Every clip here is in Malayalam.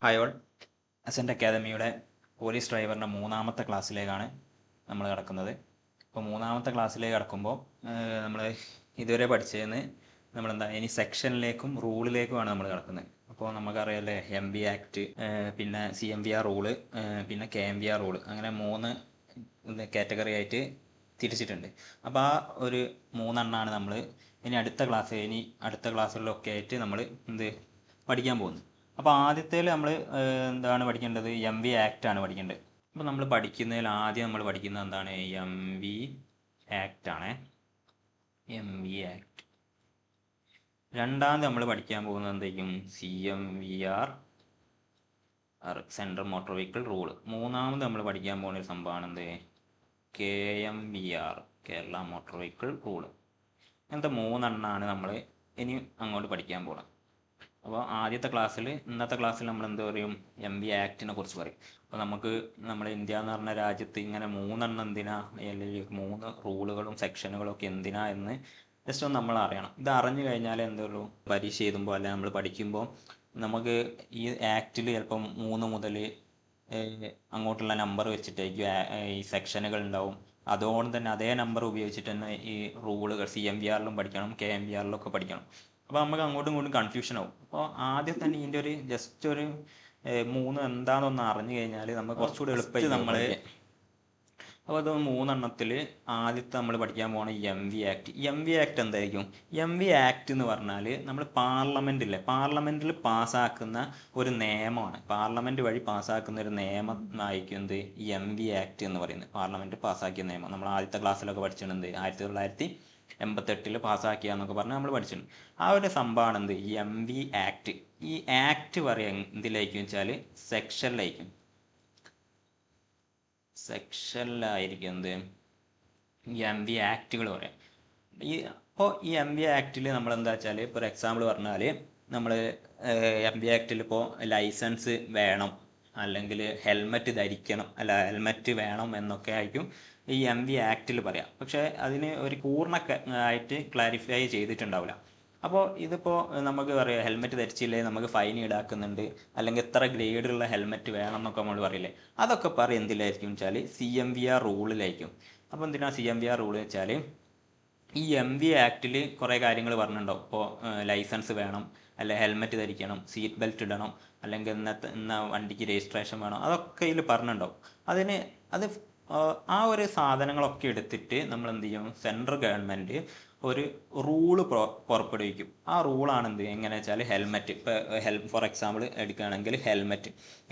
ഹായ് ഓൾ, അസെൻ്റ് അക്കാദമിയുടെ പോലീസ് ഡ്രൈവറിൻ്റെ മൂന്നാമത്തെ ക്ലാസ്സിലേക്കാണ് നമ്മൾ കിടക്കുന്നത്. അപ്പോൾ മൂന്നാമത്തെ ക്ലാസ്സിലേക്ക് കിടക്കുമ്പോൾ നമ്മൾ ഇതുവരെ പഠിച്ചതിന് നമ്മളെന്താ ഇനി സെക്ഷനിലേക്കും റൂളിലേക്കുമാണ് നമ്മൾ കിടക്കുന്നത്. അപ്പോൾ നമുക്കറിയാമല്ലേ, MB ആക്ട്, പിന്നെ CMVR റൂള്, പിന്നെ KMVR റൂള്, അങ്ങനെ 3 കാറ്റഗറി ആയിട്ട് തിരിച്ചിട്ടുണ്ട്. അപ്പോൾ ആ ഒരു 3 എണ്ണമാണ് നമ്മൾ ഇനി അടുത്ത ക്ലാസ്സുകളിലൊക്കെ ആയിട്ട് നമ്മൾ പഠിക്കാൻ പോകുന്നത്. അപ്പോൾ ആദ്യത്തേൽ നമ്മൾ എന്താണ് പഠിക്കേണ്ടത്? MV ആക്ട് ആണ് പഠിക്കേണ്ടത്. അപ്പോൾ നമ്മൾ പഠിക്കുന്നതിൽ ആദ്യം നമ്മൾ പഠിക്കുന്നത് എന്താണ്? MV ആക്ട് ആണ്. MV act. രണ്ടാമത് നമ്മൾ പഠിക്കാൻ പോകുന്നത് എന്തായിരിക്കും? CMVR, central motor vehicle rule. മൂന്നാമത് നമ്മൾ പഠിക്കാൻ പോകുന്ന ഒരു സംഭവമാണ് എന്ത്? KMVR, Kerala motor vehicle rule. അങ്ങനത്തെ 3 എണ്ണമാണ് നമ്മൾ ഇനി അങ്ങോട്ട് പഠിക്കാൻ പോകുന്നത്. അപ്പോൾ ഇന്നത്തെ ക്ലാസ്സിൽ നമ്മൾ എന്ത് പറയും? MV ആക്ടിനെ കുറിച്ച് പറയും. അപ്പോൾ നമ്മുടെ ഇന്ത്യ എന്ന് പറഞ്ഞ രാജ്യത്ത് ഇങ്ങനെ 3 എണ്ണം എന്തിനാ, അല്ലെങ്കിൽ 3 റൂളുകളും സെക്ഷനുകളും ഒക്കെ എന്തിനാ എന്ന് ജസ്റ്റ് ഒന്ന് നമ്മൾ അറിയണം. ഇത് അറിഞ്ഞു കഴിഞ്ഞാൽ എന്തുള്ളൂ, പരീക്ഷ എഴുതുമ്പോൾ അല്ലെങ്കിൽ നമ്മൾ പഠിക്കുമ്പോൾ നമുക്ക് ഈ ആക്റ്റിൽ ചിലപ്പം 3 മുതൽ അങ്ങോട്ടുള്ള നമ്പർ വെച്ചിട്ടായിരിക്കും ഈ സെക്ഷനുകൾ ഉണ്ടാവും. അതുകൊണ്ട് തന്നെ അതേ നമ്പർ ഉപയോഗിച്ചിട്ട് തന്നെ ഈ റൂളുകൾ CMVRലും പഠിക്കണം, KMVRലും ഒക്കെ പഠിക്കണം. അപ്പോൾ നമുക്ക് അങ്ങോട്ടും ഇങ്ങോട്ടും കൺഫ്യൂഷൻ ആവും. അപ്പോൾ ആദ്യം തന്നെ ഇതിൻ്റെ ജസ്റ്റ് ഒരു 3 എന്താണെന്നൊന്ന് അറിഞ്ഞു കഴിഞ്ഞാൽ നമുക്ക് കുറച്ചുകൂടി എളുപ്പമായി നമ്മൾ. അപ്പോൾ അത് 3 എണ്ണത്തിൽ ആദ്യത്തെ നമ്മൾ പഠിക്കാൻ പോകുന്ന MV ആക്ട്. MV ആക്ട് എന്തായിരിക്കും? MV ആക്ട് എന്ന് പറഞ്ഞാൽ നമ്മൾ പാർലമെൻറ്റിൽ പാസ്സാക്കുന്ന ഒരു നിയമമാണ്. പാർലമെൻറ്റ് വഴി പാസ്സാക്കുന്ന ഒരു നിയമമായിരിക്കും എന്ത്? MV ആക്ട് എന്ന് പറയുന്നത്. പാർലമെൻറ്റ് പാസ്സാക്കിയ നിയമം. നമ്മൾ ആദ്യത്തെ ക്ലാസ്സിലൊക്കെ പഠിച്ചിട്ടുണ്ട്. 1988 പാസ്സാക്കിയ എന്നൊക്കെ പറഞ്ഞ് നമ്മൾ പഠിച്ചിട്ടുണ്ട്. ആ ഒരു സംഭവമാണ് എന്ത്? MV act. ഈ ആക്ട് പറയാൻ എന്തിലായിരിക്കും വെച്ചാൽ സെക്ഷനിലായിരിക്കും എന്ത്? MV ആക്റ്റുകൾ പറയാം. ഈ MV ആക്റ്റിൽ നമ്മൾ എന്താ വെച്ചാൽ, ഇപ്പോൾ ഒരു എക്സാമ്പിൾ പറഞ്ഞാൽ നമ്മൾ MV ആക്റ്റിൽ ഇപ്പോൾ ലൈസൻസ് വേണം, അല്ലെങ്കിൽ ഹെൽമെറ്റ് വേണം എന്നൊക്കെ ആയിരിക്കും ഈ MV ആക്റ്റിൽ പറയാം. പക്ഷേ അതിന് ഒരു ആയിട്ട് ക്ലാരിഫൈ ചെയ്തിട്ടുണ്ടാവില്ല. അപ്പോൾ ഇതിപ്പോൾ നമുക്ക് പറയാം, ഹെൽമെറ്റ് ധരിച്ചില്ലേ നമുക്ക് ഫൈൻ ഈടാക്കുന്നുണ്ട്, അല്ലെങ്കിൽ എത്ര ഗ്രേഡുള്ള ഹെൽമെറ്റ് വേണം എന്നൊക്കെ നമ്മൾ പറയില്ലേ. അതൊക്കെ പറയും എന്തിലായിരിക്കും വെച്ചാൽ CMVR റൂളിലായിരിക്കും. അപ്പോൾ എന്തിനാണ് CMVR റൂൾ വെച്ചാൽ, ഈ MV ആക്റ്റിൽ കുറേ കാര്യങ്ങൾ പറഞ്ഞിട്ടുണ്ടാവും. ഇപ്പോൾ ലൈസൻസ് വേണം, അല്ലെ ഹെൽമെറ്റ് ധരിക്കണം, സീറ്റ് ബെൽറ്റ് ഇടണം, അല്ലെങ്കിൽ ഇന്ന വണ്ടിക്ക് രജിസ്ട്രേഷൻ വേണം, അതൊക്കെ ഇതിൽ പറഞ്ഞിട്ടുണ്ടാവും. അത് ആ ഒരു സാധനങ്ങളൊക്കെ എടുത്തിട്ട് നമ്മൾ എന്ത് ചെയ്യും? സെൻട്രൽ ഗവൺമെൻറ് ഒരു റൂള് പുറപ്പെടുവിക്കും. ആ റൂളാണ് എന്ത്? എങ്ങനെ വെച്ചാൽ ഹെൽമെറ്റ്, ഇപ്പോൾ ഫോർ എക്സാമ്പിൾ എടുക്കുകയാണെങ്കിൽ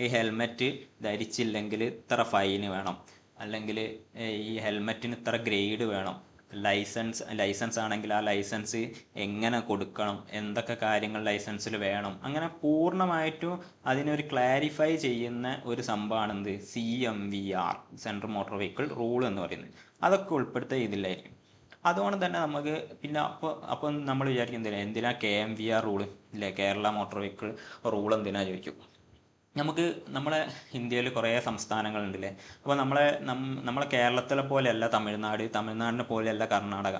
ഈ ഹെൽമെറ്റ് ധരിച്ചില്ലെങ്കിൽ ഇത്ര ഫൈന് വേണം, അല്ലെങ്കിൽ ഈ ഹെൽമെറ്റിന് ഇത്ര ഗ്രേഡ് വേണം, ലൈസൻസ് ആണെങ്കിൽ ആ ലൈസൻസ് എങ്ങനെ കൊടുക്കണം, എന്തൊക്കെ കാര്യങ്ങൾ ലൈസൻസിൽ വേണം, അങ്ങനെ പൂർണ്ണമായിട്ടും അതിനൊരു ക്ലാരിഫൈ ചെയ്യുന്ന ഒരു സംഭവമാണ് എന്ത്? CMVR, central motor vehicle rule എന്ന് പറയുന്നത്. അതൊക്കെ ഉൾപ്പെടുത്തിയ ഇതിലായിരിക്കും. അതുകൊണ്ട് തന്നെ നമുക്ക് പിന്നെ അപ്പം നമ്മൾ വിചാരിക്കും എന്തിനാ KMVR റൂള്, ഇല്ലേ, കേരള മോട്ടോർ വെഹിക്കിൾ റൂൾ എന്തിനാ ചോദിക്കും. നമ്മളെ ഇന്ത്യയിൽ കുറേ സംസ്ഥാനങ്ങളുണ്ടല്ലേ. അപ്പോൾ നമ്മളെ കേരളത്തിലെ പോലെയല്ല തമിഴ്നാടിനെ പോലെയല്ല കർണാടക.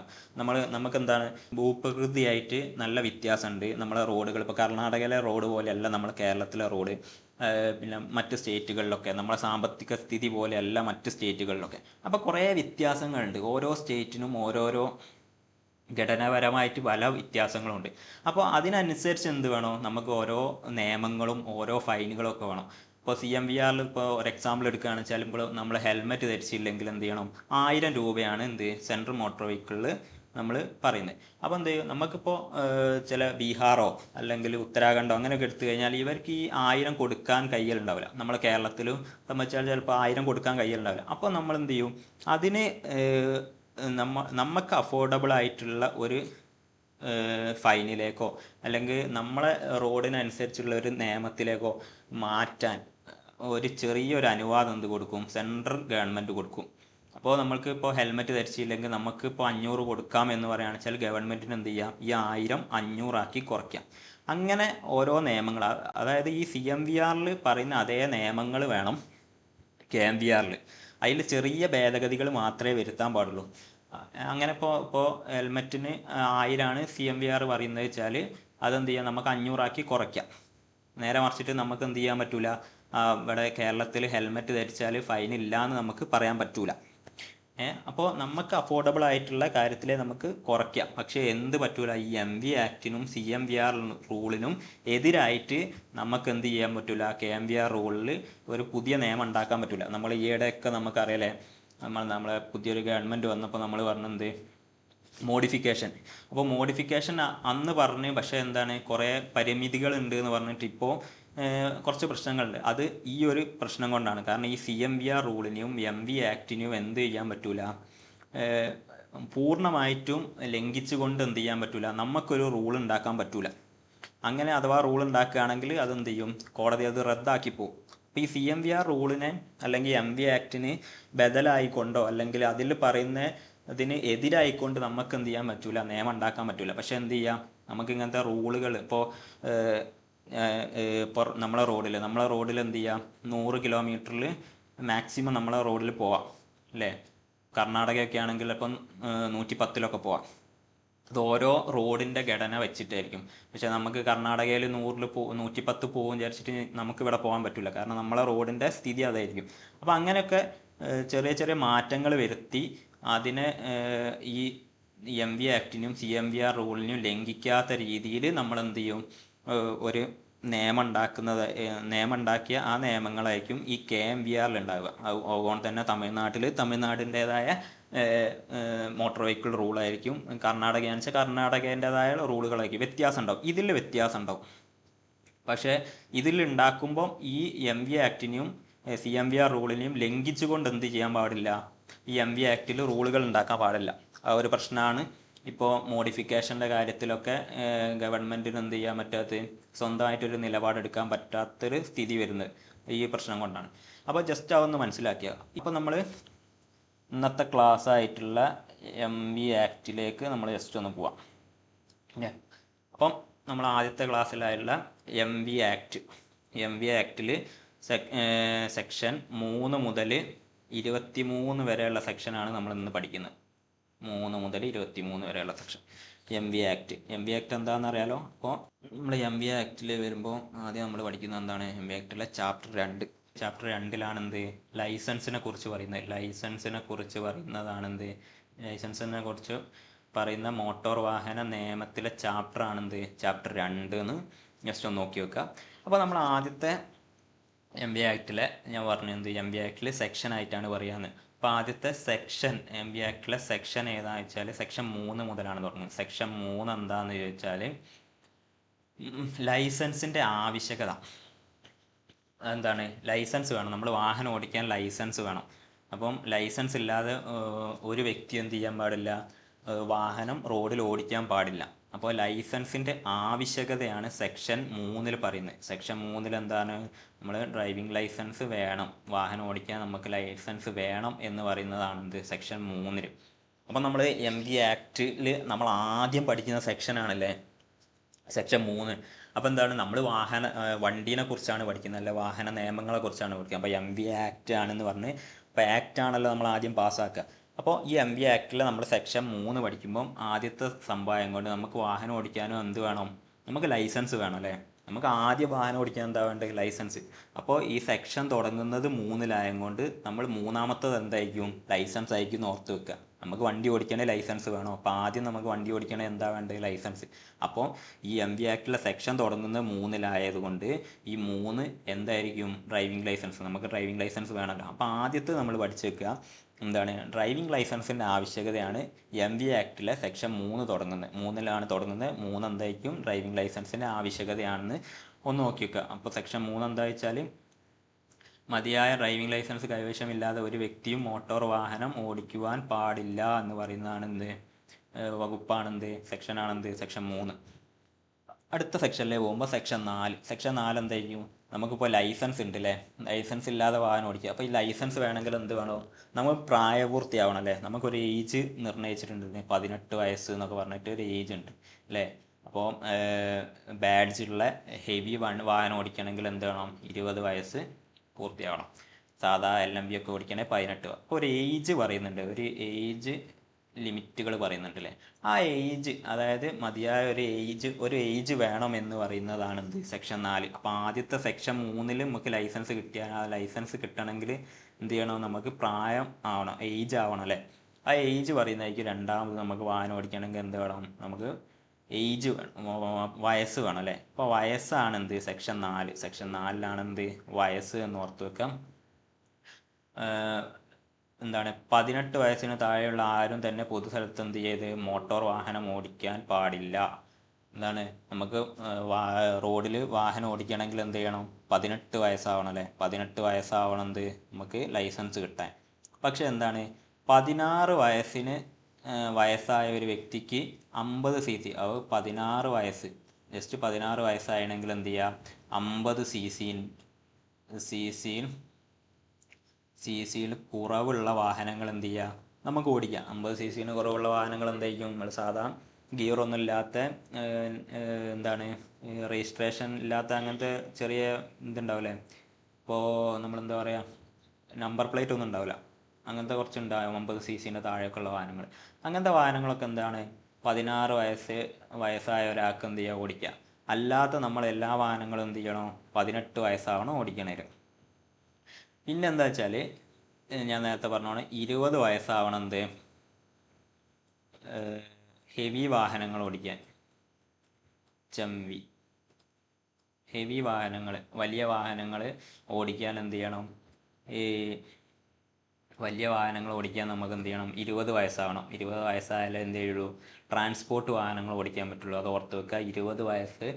നമുക്കെന്താണ്, ഭൂപ്രകൃതിയായിട്ട് നല്ല വ്യത്യാസമുണ്ട്. നമ്മളെ റോഡുകൾ ഇപ്പോൾ കർണാടകയിലെ റോഡ് പോലെയല്ല നമ്മളെ കേരളത്തിലെ റോഡ്. പിന്നെ മറ്റ് സ്റ്റേറ്റുകളിലൊക്കെ നമ്മളെ സാമ്പത്തിക സ്ഥിതി പോലെയല്ല മറ്റ് സ്റ്റേറ്റുകളിലൊക്കെ. അപ്പോൾ കുറേ വ്യത്യാസങ്ങളുണ്ട്. ഓരോ സ്റ്റേറ്റിനും ഓരോരോ ഘടനാപരമായിട്ട് പല വ്യത്യാസങ്ങളുണ്ട്. അപ്പോൾ അതിനനുസരിച്ച് എന്ത് വേണം, നമുക്ക് ഓരോ നിയമങ്ങളും ഓരോ ഫൈനുകളും ഒക്കെ വേണം. ഇപ്പോൾ CMVRൽ ഇപ്പോൾ ഒരു എക്സാമ്പിൾ എടുക്കുകയാണെന്ന് വെച്ചാൽ, ഇപ്പോൾ നമ്മൾ ഹെൽമെറ്റ് ധരിച്ചില്ലെങ്കിൽ എന്ത് ചെയ്യണം? 1000 രൂപയാണ് സെൻട്രൽ മോട്ടോർ വെഹിക്കിളിൽ നമ്മൾ പറയുന്നത്. അപ്പോൾ എന്ത് ചെയ്യും, നമുക്കിപ്പോൾ ചില ബീഹാറോ അല്ലെങ്കിൽ ഉത്തരാഖണ്ഡോ അങ്ങനെയൊക്കെ എടുത്തു കഴിഞ്ഞാൽ ഇവർക്ക് ഈ 1000 കൊടുക്കാൻ കയ്യിലുണ്ടാവില്ല. നമ്മളെ കേരളത്തിലും സംബന്ധിച്ചാൽ ചിലപ്പോൾ 1000 കൊടുക്കാൻ കയ്യിലുണ്ടാവില്ല. അപ്പോൾ നമ്മൾ എന്ത് ചെയ്യും, അതിന് നമുക്ക് അഫോർഡബിൾ ആയിട്ടുള്ള ഒരു ഫൈനിലേക്കോ അല്ലെങ്കിൽ നമ്മളെ റോഡിനനുസരിച്ചുള്ള ഒരു നിയമത്തിലേക്കോ മാറ്റാൻ ഒരു ചെറിയൊരു അനുവാദം കൊടുക്കും? സെൻട്രൽ ഗവൺമെൻറ് കൊടുക്കും. അപ്പോൾ നമ്മൾക്ക് ഇപ്പോൾ ഹെൽമെറ്റ് ധരിച്ചില്ലെങ്കിൽ നമുക്കിപ്പോൾ 500 കൊടുക്കാം എന്ന് പറയുകയാണെന്ന് വെച്ചാൽ ഗവൺമെൻറ്റിന് എന്ത് ചെയ്യാം, ഈ 1000 500 കുറയ്ക്കാം. അങ്ങനെ ഓരോ നിയമങ്ങൾ, അതായത് ഈ CMVRൽ പറയുന്ന അതേ നിയമങ്ങൾ വേണം KMVRൽ. അതിൽ ചെറിയ ഭേദഗതികൾ മാത്രമേ വരുത്താൻ പാടുള്ളൂ. അങ്ങനെ ഇപ്പോൾ ഹെൽമെറ്റിന് 1000 CMVR പറയുന്നത് വെച്ചാൽ അതെന്ത് ചെയ്യാം, നമുക്ക് 500 കുറയ്ക്കാം. നേരെ മറിച്ചിട്ട് നമുക്ക് എന്ത് ചെയ്യാൻ പറ്റൂല, ഇവിടെ കേരളത്തിൽ ഹെൽമെറ്റ് ധരിച്ചാൽ ഫൈൻ ഇല്ല എന്ന് നമുക്ക് പറയാൻ പറ്റൂല. അപ്പോൾ നമുക്ക് അഫോർഡബിൾ ആയിട്ടുള്ള കാര്യത്തിലെ നമുക്ക് കുറയ്ക്കാം. പക്ഷേ എന്ത് പറ്റൂല, ഈ MV ആക്ടിനും CMVR റൂളിനും എതിരായിട്ട് നമുക്ക് എന്ത് ചെയ്യാൻ പറ്റൂല, KMVR റൂളിൽ ഒരു പുതിയ നിയമം ഉണ്ടാക്കാൻ പറ്റൂല. നമ്മൾ ഈയിടെയൊക്കെ നമുക്കറിയാലേ, നമ്മളെ പുതിയൊരു ഗവൺമെൻറ് വന്നപ്പോൾ നമ്മൾ പറഞ്ഞത് മോഡിഫിക്കേഷൻ. അപ്പോൾ മോഡിഫിക്കേഷൻ അന്ന് പറഞ്ഞ്, പക്ഷേ എന്താണ് കുറേ പരിമിതികളുണ്ട് എന്ന് പറഞ്ഞിട്ട് ഇപ്പോൾ കുറച്ച് പ്രശ്നങ്ങളുണ്ട്. അത് ഈ ഒരു പ്രശ്നം കൊണ്ടാണ്. കാരണം ഈ CMVR റൂളിനെയും MV ആക്ടിനെയും എന്ത് ചെയ്യാൻ പറ്റൂല, പൂർണ്ണമായിട്ടും ലംഘിച്ചുകൊണ്ട് എന്ത് ചെയ്യാൻ പറ്റൂല, നമുക്കൊരു റൂൾ ഉണ്ടാക്കാൻ പറ്റൂല. അങ്ങനെ അഥവാ റൂൾ ഉണ്ടാക്കുകയാണെങ്കിൽ അതെന്ത് ചെയ്യും, കോടതി അത് റദ്ദാക്കി പോകും. അപ്പോൾ ഈ CMVR റൂളിനെ അല്ലെങ്കിൽ MV ആക്ടിന് ബദലായിക്കൊണ്ടോ അല്ലെങ്കിൽ അതിൽ പറയുന്ന അതിന് എതിരായിക്കൊണ്ട് നമുക്ക് എന്ത് ചെയ്യാൻ പറ്റൂല, നിയമം ഉണ്ടാക്കാൻ പറ്റൂല. പക്ഷെ എന്ത് ചെയ്യാം, നമുക്ക് ഇങ്ങനത്തെ റൂളുകൾ ഇപ്പോൾ നമ്മളെ റോഡിൽ എന്ത് ചെയ്യാം, 100 കിലോമീറ്ററിൽ മാക്സിമം നമ്മളെ റോഡിൽ പോവാം അല്ലേ. കർണാടകയൊക്കെ ആണെങ്കിൽ ഇപ്പം 110 പോവാം. അത് ഓരോ റോഡിൻ്റെ ഘടന വെച്ചിട്ടായിരിക്കും. പക്ഷെ നമുക്ക് കർണാടകയിൽ 110 പോകും വിചാരിച്ചിട്ട് നമുക്ക് ഇവിടെ പോകാൻ പറ്റില്ല, കാരണം നമ്മളെ റോഡിൻ്റെ സ്ഥിതി അതായിരിക്കും. അപ്പോൾ അങ്ങനെയൊക്കെ ചെറിയ ചെറിയ മാറ്റങ്ങൾ വരുത്തി അതിനെ ഈ MV ആക്ടിനും CMVR റൂളിനും ലംഘിക്കാത്ത രീതിയിൽ നമ്മൾ എന്ത് ചെയ്യും, ഒരു നിയമം ഉണ്ടാക്കിയ ആ നിയമങ്ങളായിരിക്കും ഈ KMVR ഉണ്ടാവുക. അതുകൊണ്ട് തന്നെ തമിഴ്നാടിൻ്റേതായ മോട്ടോർ വെഹിക്കിൾ റൂളായിരിക്കും, കർണാടകയാണെന്ന് വെച്ചാൽ കർണാടകേൻ്റെതായ റൂളുകളായിരിക്കും. വ്യത്യാസം ഉണ്ടാവും, ഇതിൽ വ്യത്യാസം ഉണ്ടാവും. പക്ഷേ ഇതിൽ ഉണ്ടാക്കുമ്പം ഈ MV ആക്ടിനെയും CMVR റൂളിനെയും ലംഘിച്ചുകൊണ്ട് എന്ത് ചെയ്യാൻ പാടില്ല, ഈ MV ആക്ടിൽ റൂളുകൾ ഉണ്ടാക്കാൻ പാടില്ല. ആ ഒരു പ്രശ്നമാണ് ഇപ്പോൾ മോഡിഫിക്കേഷൻ്റെ കാര്യത്തിലൊക്കെ ഗവൺമെൻറ്റിന് എന്ത് ചെയ്യാൻ പറ്റാത്ത, സ്വന്തമായിട്ടൊരു നിലപാടെടുക്കാൻ പറ്റാത്തൊരു സ്ഥിതി വരുന്നത് ഈ പ്രശ്നം കൊണ്ടാണ്. അപ്പോൾ ജസ്റ്റ് അതൊന്ന് മനസ്സിലാക്കിയ. ഇപ്പോൾ നമ്മൾ ഇന്നത്തെ ക്ലാസ് ആയിട്ടുള്ള MV ആക്ടിലേക്ക് നമ്മൾ ജസ്റ്റ് ഒന്ന് പോവാം. അപ്പം നമ്മൾ ആദ്യത്തെ ക്ലാസ്സിലായുള്ള MV ആക്ടിൽ സെക്ഷൻ 3 മുതൽ 23 വരെയുള്ള സെക്ഷനാണ് നമ്മൾ ഇന്ന് പഠിക്കുന്നത്. 3 മുതൽ 23 വരെയുള്ള സെക്ഷൻ MV ആക്ട് എന്താണെന്ന് അറിയാലോ. അപ്പോൾ നമ്മൾ MV ആക്ടിൽ വരുമ്പോൾ ആദ്യം നമ്മൾ പഠിക്കുന്നത് എന്താണ്, MV ആക്ടിലെ ചാപ്റ്റർ 2 എന്ത്, ലൈസൻസിനെ കുറിച്ച് പറയുന്ന മോട്ടോർ വാഹന നിയമത്തിലെ ചാപ്റ്റർ ആണെന്ത്, ചാപ്റ്റർ 2 എന്ന് ജസ്റ്റ് ഒന്ന് നോക്കി വെക്കുക. അപ്പോൾ നമ്മൾ ആദ്യത്തെ MV ആക്ടിലെ ഞാൻ പറഞ്ഞു എന്ത്, MV ആക്ടിൽ സെക്ഷൻ ആയിട്ടാണ് പറയാന്ന്. അപ്പോൾ ആദ്യത്തെ സെക്ഷൻ MV ആക്ടിലെ സെക്ഷൻ ഏതാണെന്ന് വെച്ചാൽ സെക്ഷൻ 3 മുതലാണ് തുടങ്ങുന്നത്. സെക്ഷൻ 3 എന്താണെന്ന് ചോദിച്ചാൽ ലൈസൻസിൻ്റെ ആവശ്യകത എന്താണ്, ലൈസൻസ് വേണം, നമ്മൾ വാഹനം ഓടിക്കാൻ ലൈസൻസ് വേണം. അപ്പം ലൈസൻസ് ഇല്ലാതെ ഒരു വ്യക്തി എന്ത് ചെയ്യാൻ പാടില്ല, വാഹനം റോഡിൽ ഓടിക്കാൻ പാടില്ല. അപ്പോൾ ലൈസൻസിൻ്റെ ആവശ്യകതയാണ് സെക്ഷൻ 3 പറയുന്നത്. സെക്ഷൻ 3 എന്താണ്, നമ്മൾ ഡ്രൈവിംഗ് ലൈസൻസ് വേണം, വാഹനം ഓടിക്കാൻ നമുക്ക് ലൈസൻസ് വേണം എന്ന് പറയുന്നതാണ് സെക്ഷൻ 3. അപ്പം നമ്മൾ MV ആക്ടിൽ നമ്മൾ ആദ്യം പഠിക്കുന്ന സെക്ഷനാണല്ലേ സെക്ഷൻ 3. അപ്പോൾ എന്താണ്, നമ്മൾ വണ്ടീനെ കുറിച്ചാണ് പഠിക്കുന്നത്, അല്ല വാഹന നിയമങ്ങളെ കുറിച്ചാണ് പഠിക്കുന്നത്. അപ്പോൾ MV ആക്ട് ആണെന്ന് പറഞ്ഞ്, അപ്പോൾ ആക്ട് ആണല്ലോ നമ്മൾ ആദ്യം പാസ്സാക്കുക. അപ്പോൾ ഈ MV ആക്ടിൽ നമ്മൾ സെക്ഷൻ 3 പഠിക്കുമ്പം ആദ്യത്തെ സംഭവം കൊണ്ട് നമുക്ക് വാഹനം ഓടിക്കാനും എന്ത് വേണം, നമുക്ക് ലൈസൻസ് വേണം അല്ലേ. നമുക്ക് ആദ്യം വാഹനം ഓടിക്കാൻ എന്താ വേണ്ടത്, ലൈസൻസ്. അപ്പോൾ ഈ സെക്ഷൻ തുടങ്ങുന്നത് 3 നമ്മൾ മൂന്നാമത്തത് എന്തായിരിക്കും, ലൈസൻസ് ആയിരിക്കും ഓർത്ത് വെക്കുക. നമുക്ക് വണ്ടി ഓടിക്കണേ ലൈസൻസ് വേണം. അപ്പോൾ ആദ്യം നമുക്ക് വണ്ടി ഓടിക്കണേ എന്താ വേണ്ടത്, ലൈസൻസ്. അപ്പോൾ ഈ MV ആക്ടിലെ സെക്ഷൻ തുടങ്ങുന്നത് 3 ഈ 3 എന്തായിരിക്കും, ഡ്രൈവിംഗ് ലൈസൻസ്. നമുക്ക് ഡ്രൈവിംഗ് ലൈസൻസ് വേണമല്ലോ. അപ്പോൾ ആദ്യത്തെ നമ്മൾ പഠിച്ചു വെക്കുക എന്താണ്, ഡ്രൈവിംഗ് ലൈസൻസിൻ്റെ ആവശ്യകതയാണ് MV ആക്ടിലെ സെക്ഷൻ 3 തുടങ്ങുന്നത്. 3 എന്തായിരിക്കും, ഡ്രൈവിംഗ് ലൈസൻസിൻ്റെ ആവശ്യകതയാണെന്ന് ഒന്ന് നോക്കി വെക്കുക. അപ്പോൾ സെക്ഷൻ 3 എന്താ വെച്ചാൽ, മതിയായ ഡ്രൈവിംഗ് ലൈസൻസ് കൈവശമില്ലാതെ ഒരു വ്യക്തിയും മോട്ടോർ വാഹനം ഓടിക്കുവാൻ പാടില്ല എന്ന് പറയുന്നതാണ് വകുപ്പാണെന്ത്, സെക്ഷനാണെന്ത്, സെക്ഷൻ 3. അടുത്ത സെക്ഷനിലേക്ക് പോകുമ്പോൾ സെക്ഷൻ 4 എന്തായിരിക്കും, നമുക്കിപ്പോൾ ലൈസൻസ് ഉണ്ട് അല്ലേ, ലൈസൻസ് ഇല്ലാതെ വാഹനം ഓടിക്കുക. അപ്പോൾ ഈ ലൈസൻസ് വേണമെങ്കിൽ എന്ത് വേണം, നമ്മൾ പ്രായപൂർത്തിയാവണം അല്ലേ. നമുക്കൊരു ഏജ് നിർണ്ണയിച്ചിട്ടുണ്ട്, 18 വയസ്സ് എന്നൊക്കെ പറഞ്ഞിട്ട് ഒരു ഏജ് ഉണ്ട് അല്ലേ. അപ്പോൾ ബാഡ്ജുള്ള ഹെവി വാഹനം ഓടിക്കണമെങ്കിൽ എന്ത് വേണം, 20 വയസ്സ് പൂർത്തിയാവണം. സാധാ LMV ഒക്കെ ഓടിക്കണമെങ്കിൽ 18. അപ്പോൾ ഒരു ഏജ് പറയുന്നുണ്ട്, ഒരു ഏജ് ലിമിറ്റുകൾ പറയുന്നുണ്ടല്ലേ. ആ ഏജ്, അതായത് മതിയായ ഒരു ഏജ് വേണം എന്ന് പറയുന്നതാണ് എന്ത് സെക്ഷൻ 4. അപ്പോൾ ആദ്യത്തെ സെക്ഷൻ 3 നമുക്ക് ലൈസൻസ് കിട്ടിയാൽ ആ ലൈസൻസ് കിട്ടണമെങ്കിൽ എന്ത് ചെയ്യണം, നമുക്ക് പ്രായം ആവണം, ഏജ് ആവണം അല്ലേ. ആ ഏജ് പറയുന്നതായിരിക്കും. രണ്ടാമത് നമുക്ക് വാഹനം ഓടിക്കണമെങ്കിൽ എന്ത് വേണം, നമുക്ക് ഏജ് വേണം, വയസ്സ് വേണം അല്ലേ. അപ്പോൾ വയസ്സാണ് എന്ത് സെക്ഷൻ 4. സെക്ഷൻ 4 എന്ത് വയസ്സ് എന്ന് ഓർത്ത് വെക്കാം. എന്താണ് 18 വയസ്സിന് താഴെയുള്ള ആരും തന്നെ പൊതുസ്ഥലത്ത് എന്ത് ചെയ്ത് മോട്ടോർ വാഹനം ഓടിക്കാൻ പാടില്ല. എന്താണ് നമുക്ക് റോഡിൽ വാഹനം ഓടിക്കണമെങ്കിൽ എന്ത് ചെയ്യണം, 18 വയസ്സാവണം അല്ലേ. 18 വയസ്സാവണം എന്ത് നമുക്ക് ലൈസൻസ് കിട്ടാൻ. പക്ഷെ എന്താണ് 16 വയസ്സായ ഒരു വ്യക്തിക്ക് 50 cc, അത് 16 വയസ്സ്, ജസ്റ്റ് 16 വയസ്സായണമെങ്കിൽ എന്ത് ചെയ്യുക, 50 cc കുറവുള്ള വാഹനങ്ങൾ എന്ത് ചെയ്യുക, നമുക്ക് ഓടിക്കാം. 50 cc കുറവുള്ള വാഹനങ്ങൾ എന്തായിരിക്കും, നമ്മൾ സാധാ ഗിയറൊന്നും ഇല്ലാത്ത, എന്താണ് രജിസ്ട്രേഷൻ ഇല്ലാത്ത അങ്ങനത്തെ ചെറിയ ഇതുണ്ടാവില്ലേ. ഇപ്പോൾ നമ്മളെന്താ പറയുക, നമ്പർ പ്ലേറ്റ് ഒന്നും ഉണ്ടാവില്ല, അങ്ങനത്തെ കുറച്ചുണ്ടാകും 50 cc താഴേക്കുള്ള വാഹനങ്ങൾ. അങ്ങനത്തെ വാഹനങ്ങളൊക്കെ എന്താണ് 16 വയസ്സായ ഒരാൾക്ക് എന്ത് ചെയ്യുക, ഓടിക്കുക. അല്ലാത്ത നമ്മളെല്ലാ വാഹനങ്ങളും എന്ത് ചെയ്യണം, 18 വയസ്സാവണം ഓടിക്കണേൽ. പിന്നെ എന്താ വെച്ചാൽ ഞാൻ നേരത്തെ പറഞ്ഞോണം 20 വയസ്സാവണം എന്ത് ഹെവി വാഹനങ്ങൾ ഓടിക്കാൻ. ഹെവി വാഹനങ്ങൾ, വലിയ വാഹനങ്ങൾ ഓടിക്കാൻ എന്ത് ചെയ്യണം, ഈ വലിയ വാഹനങ്ങൾ ഓടിക്കാൻ നമുക്ക് എന്ത് ചെയ്യണം, 20 വയസ്സാവണം. 20 വയസ്സായാലേ എന്ത് ചെയ്യുള്ളൂ, ട്രാൻസ്പോർട്ട് വാഹനങ്ങൾ ഓടിക്കാൻ പറ്റുള്ളൂ. അത് ഓർത്ത് വെക്കുക. 20 വയസ്സ്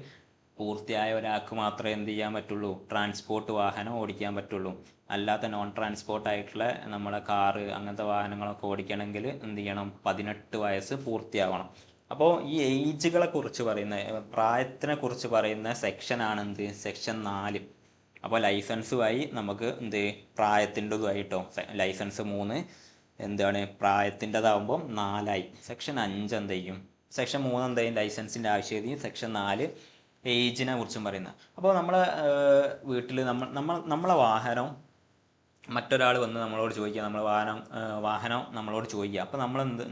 പൂർത്തിയായ ഒരാൾക്ക് മാത്രമേ എന്ത് ചെയ്യാൻ പറ്റുള്ളൂ, ട്രാൻസ്പോർട്ട് വാഹനം ഓടിക്കാൻ പറ്റുള്ളൂ. അല്ലാത്ത നോൺ ട്രാൻസ്പോർട്ട് ആയിട്ടുള്ള നമ്മളെ കാറ് അങ്ങനത്തെ വാഹനങ്ങളൊക്കെ ഓടിക്കണമെങ്കിൽ എന്ത് ചെയ്യണം, 18 വയസ്സ് പൂർത്തിയാവണം. അപ്പോൾ ഈ ഏജുകളെ കുറിച്ച് പറയുന്ന, പ്രായത്തിനെ കുറിച്ച് പറയുന്ന സെക്ഷനാണ് എന്ത് സെക്ഷൻ 4. അപ്പോൾ ലൈസൻസുമായി നമുക്ക് എന്ത് പ്രായത്തിൻ്റെതുമായിട്ടോ, ലൈസൻസ് 3 എന്താണ് പ്രായത്തിൻ്റെതാവുമ്പോൾ 4ആയി. സെക്ഷൻ 5 എന്ത് ചെയ്യും, സെക്ഷൻ 3 എന്ത് ചെയ്യും, ലൈസൻസിൻ്റെ ആവശ്യകതയും. സെക്ഷൻ 4 ഏജിനെ കുറിച്ചും പറയുന്നത്. അപ്പോൾ നമ്മളെ വീട്ടിൽ നമ്മളെ വാഹനം മറ്റൊരാൾ വന്ന് നമ്മളോട് ചോദിക്കുക, നമ്മളെ വാഹനം നമ്മളോട് ചോദിക്കുക. അപ്പോൾ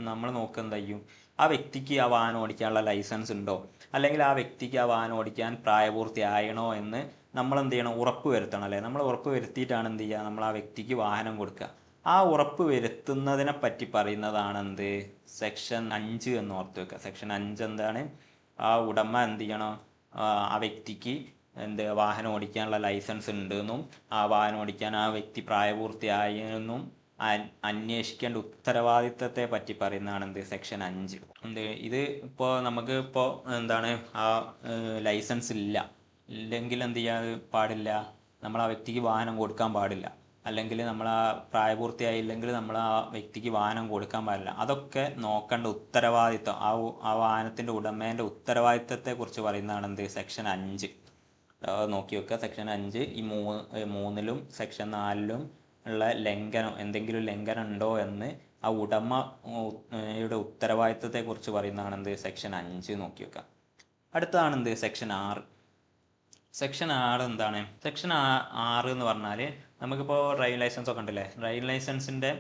നമ്മൾ നോക്കുക എന്താ ചെയ്യും, ആ വ്യക്തിക്ക് ആ വാഹനം ഓടിക്കാനുള്ള ലൈസൻസ് ഉണ്ടോ, അല്ലെങ്കിൽ ആ വ്യക്തിക്ക് ആ വാഹനം ഓടിക്കാൻ പ്രായപൂർത്തിയായണോ എന്ന് നമ്മൾ എന്ത് ചെയ്യണം, ഉറപ്പ് വരുത്തണം അല്ലേ. നമ്മൾ ഉറപ്പ് വരുത്തിയിട്ടാണ് എന്ത് ചെയ്യുക, നമ്മൾ ആ വ്യക്തിക്ക് വാഹനം കൊടുക്കുക. ആ ഉറപ്പ് വരുത്തുന്നതിനെ പറ്റി പറയുന്നതാണ് എന്ത് സെക്ഷൻ 5 എന്ന് ഓർത്ത് വെക്കുക. സെക്ഷൻ 5 എന്താണ്, ആ ഉടമ എന്ത് ചെയ്യണം, ആ വ്യക്തിക്ക് വാഹനം ഓടിക്കാനുള്ള ലൈസൻസ് ഉണ്ടെന്നും ആ വാഹനം ഓടിക്കാൻ ആ വ്യക്തി പ്രായപൂർത്തിയായെന്നും അന്വേഷിക്കേണ്ട ഉത്തരവാദിത്തത്തെ പറ്റി പറയുന്നതാണ് സെക്ഷൻ 5. ഇത് ഇപ്പോൾ നമുക്ക് ഇപ്പോൾ എന്താണ് ആ ലൈസൻസ് ഇല്ലെങ്കിൽ എന്ത് ചെയ്യാൻ പാടില്ല, നമ്മൾ ആ വ്യക്തിക്ക് വാഹനം കൊടുക്കാൻ പാടില്ല. അല്ലെങ്കിൽ നമ്മൾ ആ പ്രായപൂർത്തിയായില്ലെങ്കിൽ നമ്മൾ ആ വ്യക്തിക്ക് വാഹനം കൊടുക്കാൻ പാടില്ല. അതൊക്കെ നോക്കേണ്ട ഉത്തരവാദിത്തം, ആ വാഹനത്തിൻ്റെ ഉടമേൻ്റെ ഉത്തരവാദിത്തത്തെക്കുറിച്ച് പറയുന്നതാണ് സെക്ഷൻ 5. നോക്കി വെക്കുക. സെക്ഷൻ 5 ഈ 3ലും സെക്ഷൻ 4ലും ഉള്ള എന്തെങ്കിലും ലംഘനം ഉണ്ടോ എന്ന് ആ ഉടമയുടെ ഉത്തരവാദിത്തത്തെക്കുറിച്ച് പറയുന്നതാണ് സെക്ഷൻ 5 നോക്കി വെക്കുക. അടുത്തതാണ് സെക്ഷൻ 6. സെക്ഷൻ 6 എന്താണ്, സെക്ഷൻ 6 എന്ന് പറഞ്ഞാൽ നമുക്കിപ്പോൾ ഡ്രൈവിംഗ് ലൈസൻസ് ഒക്കെ ഉണ്ടല്ലേ, ഡ്രൈവിംഗ് ലൈസൻസിൻ്റെ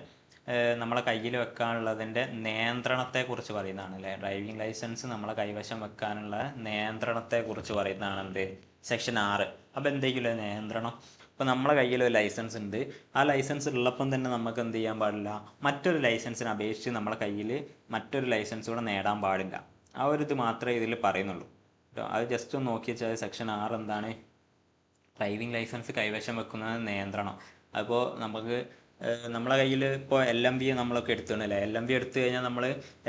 നമ്മളെ കയ്യിൽ വെക്കാനുള്ളതിൻ്റെ നിയന്ത്രണത്തെക്കുറിച്ച് പറയുന്നതാണ് അല്ലേ. ഡ്രൈവിംഗ് ലൈസൻസ് നമ്മളെ കൈവശം വെക്കാനുള്ള നിയന്ത്രണത്തെക്കുറിച്ച് പറയുന്നതാണ് സെക്ഷൻ 6. അപ്പോൾ എന്തെങ്കിലും നിയന്ത്രണം, ഇപ്പോൾ നമ്മളെ കയ്യിൽ ഒരു ലൈസൻസ് ഉണ്ട്, ആ ലൈസൻസ് ഉള്ളപ്പം തന്നെ നമുക്ക് എന്ത് ചെയ്യാൻ പാടില്ല, മറ്റൊരു ലൈസൻസിന് അപേക്ഷിച്ച് നമ്മളെ കയ്യിൽ മറ്റൊരു ലൈസൻസ് കൂടെ നേടാൻ പാടില്ല. ആ ഒരു ഇത് മാത്രമേ ഇതിൽ പറയുന്നുള്ളൂ. അത് ജസ്റ്റ് ഒന്ന് നോക്കി വെച്ചാൽ സെക്ഷൻ 6 എന്താണ്, ഡ്രൈവിംഗ് ലൈസൻസ് കൈവശം വെക്കുന്ന നിയന്ത്രണം. അപ്പോൾ നമുക്ക് നമ്മളെ കയ്യിൽ ഇപ്പോൾ LMV നമ്മളൊക്കെ എടുത്തിട്ടുണ്ടല്ലേ, LMV എടുത്തു കഴിഞ്ഞാൽ നമ്മൾ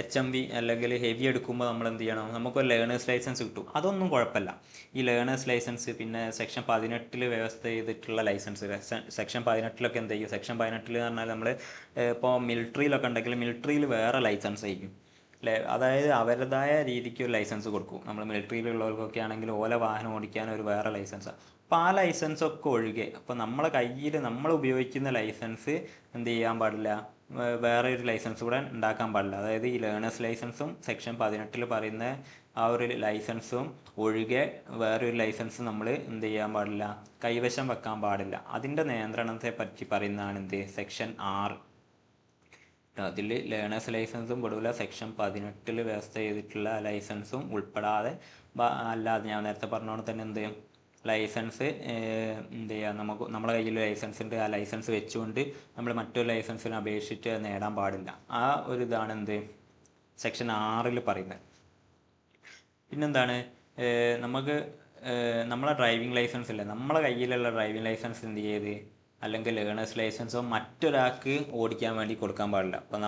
HMV അല്ലെങ്കിൽ ഹെവി എടുക്കുമ്പോൾ നമ്മൾ എന്ത് ചെയ്യണം, നമുക്കൊരു ലേണേഴ്സ് ലൈസൻസ് കിട്ടും. അതൊന്നും കുഴപ്പമില്ല. ഈ ലേണേഴ്സ് ലൈസൻസ് പിന്നെ സെക്ഷൻ 18 വ്യവസ്ഥ ചെയ്തിട്ടുള്ള ലൈസൻസ്, സെക്ഷൻ 18 എന്ത് ചെയ്യും, സെക്ഷൻ 18 എന്ന് പറഞ്ഞാൽ നമ്മൾ ഇപ്പോൾ മിലിറ്ററിയിലൊക്കെ ഉണ്ടെങ്കിൽ മിലിറ്ററിയിൽ വേറെ ലൈസൻസ് ആയിരിക്കും അല്ലേ. അതായത് അവരുടേതായ രീതിക്ക് ഒരു ലൈസൻസ് കൊടുക്കും. നമ്മൾ മിലിറ്ററിയിലുള്ളവർക്കൊക്കെ ആണെങ്കിൽ ഓല വാഹനം ഓടിക്കാൻ ഒരു വേറെ ലൈസൻസാണ്. അപ്പോൾ ആ ലൈസൻസൊക്കെ ഒഴികെ അപ്പോൾ നമ്മളെ കയ്യിൽ നമ്മൾ ഉപയോഗിക്കുന്ന ലൈസൻസ് എന്ത് ചെയ്യാൻ പാടില്ല, വേറെ ഒരു ലൈസൻസ് കൂടെ ഉണ്ടാക്കാൻ പാടില്ല. അതായത് ഈ ലേണേഴ്സ് ലൈസൻസും സെക്ഷൻ 18 പറയുന്ന ആ ഒരു ലൈസൻസും ഒഴികെ വേറൊരു ലൈസൻസ് നമ്മൾ എന്ത് ചെയ്യാൻ പാടില്ല, കൈവശം വെക്കാൻ പാടില്ല. അതിൻ്റെ നിയന്ത്രണത്തെ പറ്റി പറയുന്നതാണ് സെക്ഷൻ 6. അതിൽ ലേണേഴ്സ് ലൈസൻസും പെടില്ല, സെക്ഷൻ 18 വ്യവസ്ഥ ചെയ്തിട്ടുള്ള ലൈസൻസും ഉൾപ്പെടാതെ അല്ലാതെ ഞാൻ നേരത്തെ പറഞ്ഞോണ്ട് തന്നെ എന്ത് ലൈസൻസ് എന്ത് ചെയ്യുക, നമ്മളെ കയ്യിൽ ലൈസൻസ് ഉണ്ട്, ആ ലൈസൻസ് വെച്ചുകൊണ്ട് നമ്മൾ മറ്റൊരു ലൈസൻസിന് അപേക്ഷിച്ച് നേടാൻ പാടില്ല. ആ ഒരു ഇതാണ് എന്ത് സെക്ഷൻ 6 പറയുന്നത്. പിന്നെന്താണ്, നമുക്ക് നമ്മളെ ഡ്രൈവിംഗ് ലൈസൻസ് ഇല്ലേ, നമ്മളെ കയ്യിലുള്ള ഡ്രൈവിംഗ് ലൈസൻസ് എന്ത് ചെയ്ത് അല്ലെങ്കിൽ ലേണേഴ്സ് ലൈസൻസോ മറ്റൊരാൾക്ക് ഓടിക്കാൻ വേണ്ടി കൊടുക്കാൻ പാടില്ല. അപ്പോൾ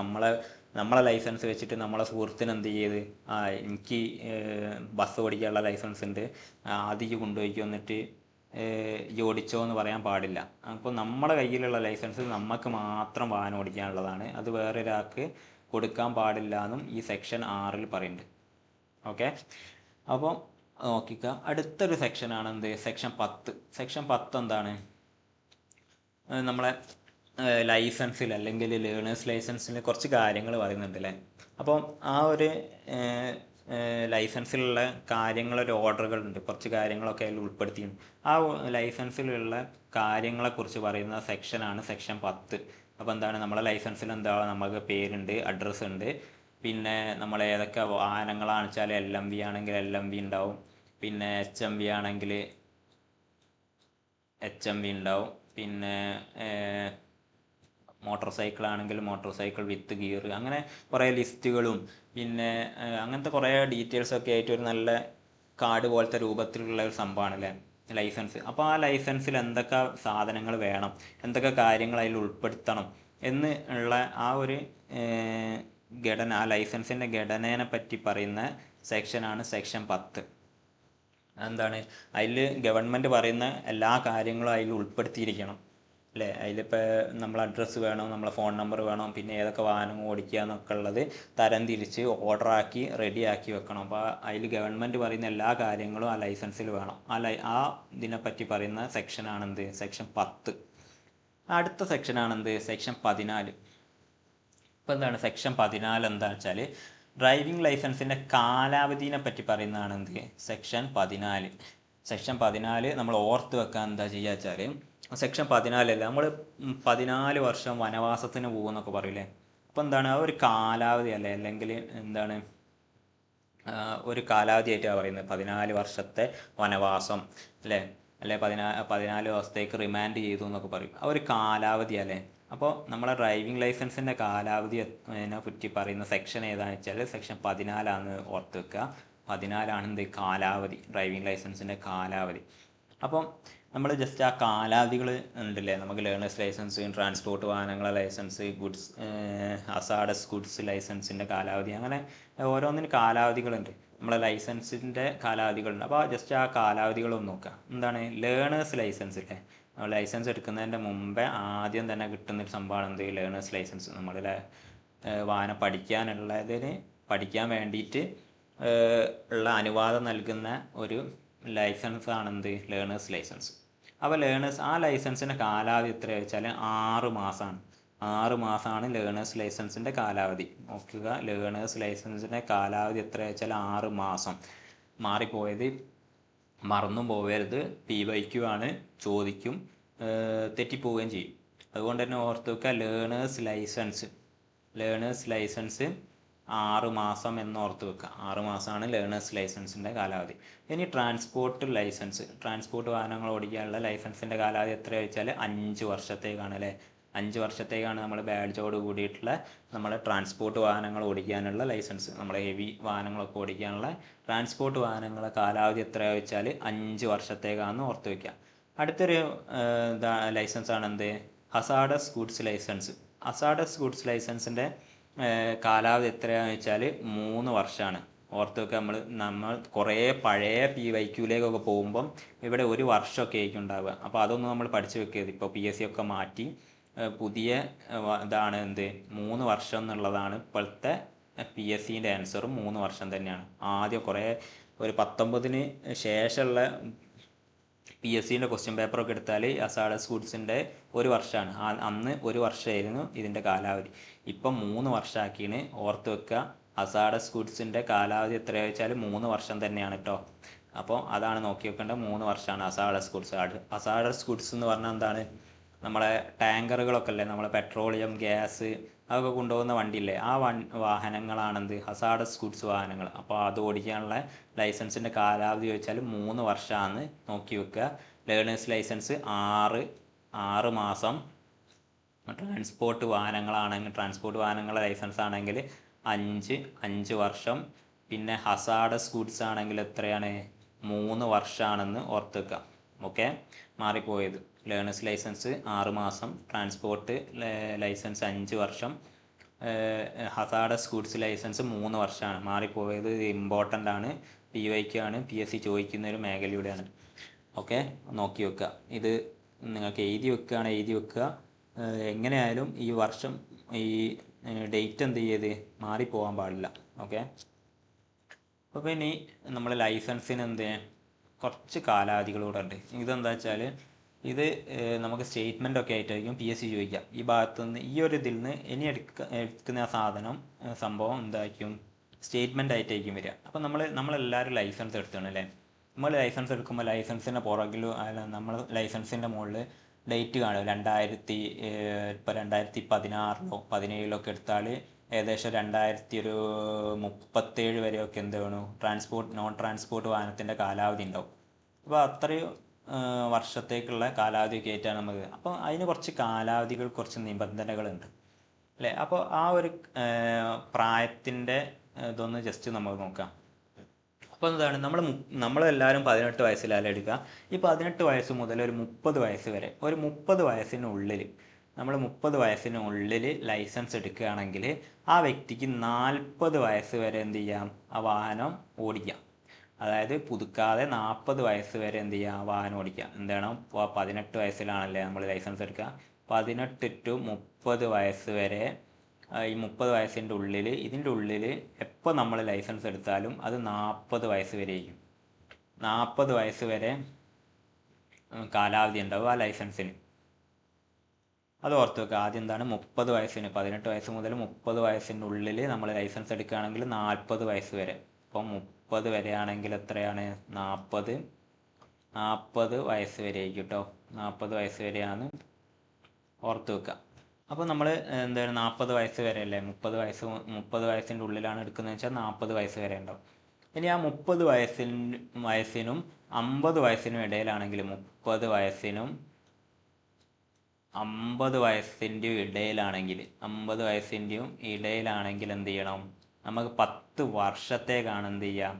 നമ്മളെ ലൈസൻസ് വെച്ചിട്ട് നമ്മളെ സുഹൃത്തിന് എന്ത് ചെയ്ത്, എനിക്ക് ബസ് ഓടിക്കാനുള്ള ലൈസൻസ് ഉണ്ട്, ആദ്യം കൊണ്ടുപോയിക്കോ എന്നിട്ട് ഈ ഓടിച്ചോ എന്ന് പറയാൻ പാടില്ല. അപ്പോൾ നമ്മുടെ കയ്യിലുള്ള ലൈസൻസ് നമുക്ക് മാത്രം വാഹനം ഓടിക്കാനുള്ളതാണ്, അത് വേറൊരാൾക്ക് കൊടുക്കാൻ പാടില്ല എന്നും ഈ സെക്ഷൻ 6 പറയുന്നുണ്ട്. ഓക്കെ, അപ്പോൾ നോക്കിക്കുക. അടുത്തൊരു സെക്ഷനാണ് എന്ത്, സെക്ഷൻ 10. സെക്ഷൻ 10 എന്താണ്, നമ്മളെ ലൈസൻസിൽ അല്ലെങ്കിൽ ലേണേഴ്സ് ലൈസൻസിൽ കുറച്ച് കാര്യങ്ങൾ പറയുന്നുണ്ട് അല്ലേ. അപ്പം ആ ഒരു ലൈസൻസിലുള്ള കാര്യങ്ങളൊരു ഓർഡറുകളുണ്ട്, കുറച്ച് കാര്യങ്ങളൊക്കെ അതിൽ ഉൾപ്പെടുത്തിയിട്ടുണ്ട്. ആ ലൈസൻസിലുള്ള കാര്യങ്ങളെക്കുറിച്ച് പറയുന്ന സെക്ഷനാണ് സെക്ഷൻ 10. അപ്പോൾ എന്താണ്, നമ്മളെ ലൈസൻസിൽ എന്താ, നമുക്ക് പേരുണ്ട്, അഡ്രസ്സ് ഉണ്ട്, പിന്നെ നമ്മൾ ഏതൊക്കെ വാഹനങ്ങളാണെന്ന് വെച്ചാൽ LMV ആണെങ്കിൽ LMV ഉണ്ടാവും, പിന്നെ HMV ആണെങ്കിൽ HMV ഉണ്ടാവും, പിന്നെ മോട്ടോർ സൈക്കിൾ ആണെങ്കിൽ മോട്ടോർ സൈക്കിൾ വിത്ത് ഗിയർ, അങ്ങനെ കുറേ ലിസ്റ്റുകളും പിന്നെ അങ്ങനത്തെ കുറേ ഡീറ്റെയിൽസൊക്കെ ആയിട്ട് ഒരു നല്ല കാർഡ് പോലത്തെ രൂപത്തിലുള്ള ഒരു സംഭവമാണ് അല്ലേ ലൈസൻസ്. അപ്പോൾ ആ ലൈസൻസിൽ എന്തൊക്കെ സാധനങ്ങൾ വേണം, എന്തൊക്കെ കാര്യങ്ങൾ അതിൽ ഉൾപ്പെടുത്തണം എന്ന് ഉള്ള ആ ഒരു ഘടന, ആ ലൈസൻസിൻ്റെ ഘടനയെ പറ്റി പറയുന്ന സെക്ഷനാണ് സെക്ഷൻ 10. എന്താണ്, അതിൽ ഗവൺമെൻറ് പറയുന്ന എല്ലാ കാര്യങ്ങളും അതിൽ ഉൾപ്പെടുത്തിയിരിക്കണം അല്ലേ. അതിലിപ്പോൾ നമ്മളെ അഡ്രസ്സ് വേണം, നമ്മളെ ഫോൺ നമ്പർ വേണം, പിന്നെ ഏതൊക്കെ വാഹനം ഓടിക്കുക എന്നൊക്കെ ഉള്ളത് തരം തിരിച്ച് ഓർഡറാക്കി റെഡിയാക്കി വെക്കണം. അപ്പോൾ അതിൽ ഗവൺമെൻറ് പറയുന്ന എല്ലാ കാര്യങ്ങളും ആ ലൈസൻസിൽ വേണം. ആ ഇതിനെപ്പറ്റി പറയുന്ന സെക്ഷനാണെന്ത്, സെക്ഷൻ 10. അടുത്ത സെക്ഷനാണെന്ത്, സെക്ഷൻ 14. ഇപ്പോൾ എന്താണ് സെക്ഷൻ 14 എന്താണെന്ന് വെച്ചാൽ ഡ്രൈവിംഗ് ലൈസൻസിൻ്റെ കാലാവധിനെ പറ്റി പറയുന്നതാണ് എന്ത്, സെക്ഷൻ 14. സെക്ഷൻ 14 നമ്മൾ ഓർത്ത് വെക്കാൻ എന്താ ചെയ്യുക വെച്ചാൽ, സെക്ഷൻ 14 അല്ല, നമ്മൾ 14 വർഷം വനവാസത്തിന് പോകുമെന്നൊക്കെ പറയില്ലേ. അപ്പോൾ എന്താണ്, ആ ഒരു കാലാവധി അല്ലേ, അല്ലെങ്കിൽ എന്താണ് ഒരു കാലാവധിയായിട്ടാണ് പറയുന്നത്. 14 വർഷത്തെ വനവാസം അല്ലേ, അല്ലെ 14 ദിവസത്തേക്ക് റിമാൻഡ് ചെയ്തു എന്നൊക്കെ പറയും. ആ ഒരു കാലാവധി അല്ലേ. അപ്പോൾ നമ്മളെ ഡ്രൈവിംഗ് ലൈസൻസിൻ്റെ കാലാവധി പറ്റി പറയുന്ന സെക്ഷൻ ഏതാണെന്ന് വെച്ചാൽ സെക്ഷൻ 14 ഓർത്ത് വെക്കുക. 14 എന്ത്, കാലാവധി, ഡ്രൈവിംഗ് ലൈസൻസിൻ്റെ കാലാവധി. അപ്പം നമ്മൾ ജസ്റ്റ് ആ കാലാവധികൾ ഉണ്ടല്ലേ, നമുക്ക് ലേണേഴ്സ് ലൈസൻസ്, ട്രാൻസ്പോർട്ട് വാഹനങ്ങളെ ലൈസൻസ്, ഗുഡ്സ് ഹസാർഡസ് ഗുഡ്സ് ലൈസൻസിൻ്റെ കാലാവധി, അങ്ങനെ ഓരോന്നിന് കാലാവധികളുണ്ട്. നമ്മളെ ലൈസൻസിൻ്റെ കാലാവധികളുണ്ട്. അപ്പോൾ ജസ്റ്റ് ആ കാലാവധികളൊന്ന് നോക്കുക. എന്താണ്, ലേണേഴ്സ് ലൈസൻസ് ഇല്ലേ, ലൈസൻസ് എടുക്കുന്നതിൻ്റെ മുമ്പേ ആദ്യം തന്നെ കിട്ടുന്നൊരു സംഭവമാണ് എന്ത്, ലേണേഴ്സ് ലൈസൻസ്. നമ്മളുടെ വാഹനം പഠിക്കാൻ വേണ്ടിയിട്ട് ഉള്ള അനുവാദം നൽകുന്ന ഒരു ലൈസൻസ് ആണെന്ത്, ലേണേഴ്സ് ലൈസൻസ്. അപ്പോൾ ആ ലൈസൻസിൻ്റെ കാലാവധി എത്രയാ വെച്ചാൽ 6 മാസമാണ്. 6 മാസമാണ് ലേണേഴ്സ് ലൈസൻസിൻ്റെ കാലാവധി. നോക്കുക, ലേണേഴ്സ് ലൈസൻസിൻ്റെ കാലാവധി എത്രയാ വെച്ചാൽ 6 മാസം. മാറിപ്പോയത് മറന്നും പോകരുത്, PYQ ആണ്, ചോദിക്കും, തെറ്റിപ്പോവുകയും ചെയ്യും. അതുകൊണ്ട് തന്നെ ഓർത്ത് വെക്കുക, ലേണേഴ്സ് ലൈസൻസ് 6 മാസം എന്ന് ഓർത്ത് വെക്കുക. 6 മാസമാണ് ലേണേഴ്സ് ലൈസൻസിൻ്റെ കാലാവധി. ഇനി ട്രാൻസ്പോർട്ട് വാഹനങ്ങൾ ഓടിക്കാനുള്ള ലൈസൻസിൻ്റെ കാലാവധി എത്രയാണെന്ന് വെച്ചാൽ 5 വർഷത്തേക്കാണ് അല്ലേ. 5 വർഷത്തേക്കാണ് നമ്മൾ ബാഡ്ജോട് കൂടിയിട്ടുള്ള നമ്മളെ ട്രാൻസ്പോർട്ട് വാഹനങ്ങൾ ഓടിക്കാനുള്ള ലൈസൻസ്. നമ്മളെ ഹെവി വാഹനങ്ങളൊക്കെ ഓടിക്കാനുള്ള ട്രാൻസ്പോർട്ട് വാഹനങ്ങളെ കാലാവധി എത്രയാണെന്ന് വെച്ചാൽ 5 വർഷത്തേക്കാണെന്ന് ഓർത്ത് വയ്ക്കുക. അടുത്തൊരു ലൈസൻസാണ് എന്ത്, hazardous goods licence. Hazardous goods ലൈസൻസിൻ്റെ കാലാവധി എത്രയാണെന്ന് വെച്ചാൽ 3 വർഷമാണ്. ഓർത്ത് വെക്കുക, നമ്മൾ കുറേ പഴയ PYQയിലേക്കൊക്കെ പോകുമ്പം ഇവിടെ 1 വർഷമൊക്കെ ആയിരിക്കും ഉണ്ടാവുക. അപ്പോൾ അതൊന്നും നമ്മൾ പഠിച്ചു വെക്കരുത്. ഇപ്പോൾ PSC ഒക്കെ മാറ്റി പുതിയ ഇതാണ് എന്ത്, 3 വർഷം എന്നുള്ളതാണ് ഇപ്പോഴത്തെ PSCൻ്റെ ആൻസറും 3 വർഷം തന്നെയാണ്. ആദ്യം കുറേ ഒരു 19-ന് ശേഷമുള്ള PSCൻ്റെ ക്വസ്റ്റ്യൻ പേപ്പറൊക്കെ എടുത്താൽ ഹസാർഡസ് ഗുഡ്സിൻ്റെ 1 വർഷമാണ്. അന്ന് 1 വർഷമായിരുന്നു ഇതിൻ്റെ കാലാവധി. ഇപ്പം 3 വർഷമാക്കിയാണ്. ഓർത്ത് വെക്കുക, ഹസാർഡസ് ഗുഡ്സിൻ്റെ കാലാവധി എത്രയാണെന്ന് വെച്ചാൽ 3 വർഷം തന്നെയാണ് കേട്ടോ. അപ്പോൾ അതാണ് നോക്കി വെക്കേണ്ടത്, 3 വർഷമാണ് ഹസാർഡസ് ഗുഡ്സ്. ഹസാർഡസ് ഗുഡ്സ് എന്ന് പറഞ്ഞാൽ എന്താണ്, നമ്മളെ ടാങ്കറുകളൊക്കെ അല്ലേ, നമ്മളെ പെട്രോളിയം, ഗ്യാസ്, അതൊക്കെ കൊണ്ടുപോകുന്ന വണ്ടിയില്ലേ, ആ വാഹനങ്ങളാണെന്ത് ഹസാർഡസ് ഗുഡ്സ് വാഹനങ്ങൾ. അപ്പോൾ അത് ഓടിക്കാനുള്ള ലൈസൻസിൻ്റെ കാലാവധി ചോദിച്ചാൽ 3 വർഷമാണ് നോക്കി വെക്കുക. ലേണേഴ്സ് ലൈസൻസ് 6 മാസം. ട്രാൻസ്പോർട്ട് വാഹനങ്ങളുടെ ലൈസൻസ് ആണെങ്കിൽ 5 വർഷം. പിന്നെ ഹസാർഡസ് ഗുഡ്സ് ആണെങ്കിൽ എത്രയാണ്, 3 വർഷമാണെന്ന് ഓർത്ത് വെക്കുക. ഓക്കെ, മാറിപ്പോയത്. ലേണേഴ്സ് ലൈസൻസ് 6 മാസം, ട്രാൻസ്പോർട്ട് ലൈസൻസ് 5 വർഷം, ഹസാർഡസ് ഗുഡ്സ് ലൈസൻസ് 3 വർഷമാണ്. മാറിപ്പോയത് ഇമ്പോർട്ടൻ്റ് ആണ്, PYQ ആണ്, PSC ചോദിക്കുന്ന ഒരു മേഖലയുടെയാണ്. ഓക്കെ, നോക്കി വെക്കുക. ഇത് നിങ്ങൾക്ക് എഴുതി വെക്കുക. എങ്ങനെയായാലും ഈ വർഷം ഈ ഡേറ്റ് എന്ത് ചെയ്യത് മാറിപ്പോകാൻ പാടില്ല. ഓക്കെ, അപ്പോൾ ഇനി നമ്മൾ ലൈസൻസിന് കുറച്ച് കാലാവധികളൂടെ ഉണ്ട്. ഇതെന്താ വെച്ചാൽ ഇത് നമുക്ക് സ്റ്റേറ്റ്മെൻ്റ് ഒക്കെ ആയിട്ടായിരിക്കും PSC ചോദിക്കുക. ഈ ഭാഗത്തുനിന്ന് ഈ ഒരു ഇതിൽ നിന്ന് ഇനി എടുക്കുന്ന സംഭവം എന്തായിരിക്കും, സ്റ്റേറ്റ്മെൻ്റ് ആയിട്ടായിരിക്കും വരിക. അപ്പോൾ നമ്മളെല്ലാവരും ലൈസൻസ് എടുത്താണ് അല്ലേ. നമ്മൾ ലൈസൻസ് എടുക്കുമ്പോൾ ലൈസൻസിൻ്റെ പുറകിലും നമ്മൾ ലൈസൻസിൻ്റെ മുകളിൽ ഡേറ്റ് കാണും. 2016 17 എടുത്താൽ ഏകദേശം 2037 വരെയൊക്കെ എന്ത് വേണം, നോൺ ട്രാൻസ്പോർട്ട് വാഹനത്തിൻ്റെ കാലാവധി ഉണ്ടാവും. അപ്പോൾ അത്രയും വർഷത്തേക്കുള്ള കാലാവധിയൊക്കെ ആയിട്ടാണ് നമുക്ക്. അപ്പോൾ അതിന് കുറച്ച് കുറച്ച് നിബന്ധനകളുണ്ട് അല്ലേ. അപ്പോൾ ആ ഒരു പ്രായത്തിൻ്റെ ഇതൊന്ന് ജസ്റ്റ് നമുക്ക് നോക്കാം. അപ്പോൾ എന്താണ്, നമ്മളെല്ലാവരും 18 വയസ്സിലല്ല എടുക്കുക. ഈ 18 വയസ്സ് മുതൽ ഒരു 30 വയസ്സ് വരെ, ഒരു 30 വയസ്സിനുള്ളിൽ നമ്മൾ 30 വയസ്സിനുള്ളിൽ ലൈസൻസ് എടുക്കുകയാണെങ്കിൽ ആ വ്യക്തിക്ക് 40 വയസ്സ് വരെ എന്ത് ചെയ്യാം, ആ വാഹനം ഓടിക്കാം. അതായത് പുതുക്കാതെ 40 വയസ്സ് വരെ എന്ത് ചെയ്യാം, വാഹനം ഓടിക്കാം. എന്താണ്, 18 വയസ്സിലാണല്ലേ നമ്മൾ ലൈസൻസ് എടുക്കുക. 18 to 30 വയസ്സ് വരെ, ഈ 30 വയസ്സിൻ്റെ ഉള്ളിൽ, ഇതിൻ്റെ ഉള്ളിൽ എപ്പോൾ നമ്മൾ ലൈസൻസ് എടുത്താലും അത് 40 വയസ്സ് വരെ ആയിരിക്കും. 40 വയസ്സ് വരെ കാലാവധി ഉണ്ടാവും ആ ലൈസൻസിന്. അത് ഓർത്ത് വെക്കുക. ആദ്യം എന്താണ്, 30 വയസ്സിന്, 18 വയസ്സ് മുതൽ 30 വയസ്സിൻ്റെ ഉള്ളിൽ നമ്മൾ ലൈസൻസ് എടുക്കുകയാണെങ്കിൽ 40 വയസ്സ് വരെ. അപ്പം 30 വരെ ആണെങ്കിൽ എത്രയാണ്, 40 വയസ്സ് വരെ ആയിരിക്കും കേട്ടോ. 40 വയസ്സ് വരെയാണ് ഓർത്ത് വെക്കുക. അപ്പോൾ നമ്മൾ എന്താണ്, 40 വയസ്സ് വരെ അല്ലേ, 30 വയസ്സിൻ്റെ ഉള്ളിലാണ് എടുക്കുന്നത് വെച്ചാൽ 40 വയസ്സ് വരെ ഉണ്ടാവും. ഇനി ആ 30 വയസ്സിനും 50 വയസ്സിനും ഇടയിലാണെങ്കിൽ, 30 വയസ്സിനും 50 വയസ്സിൻ്റെയും ഇടയിലാണെങ്കിൽ എന്ത് ചെയ്യണം, നമുക്ക് 10 വർഷത്തേക്കാണ് എന്ത് ചെയ്യാം,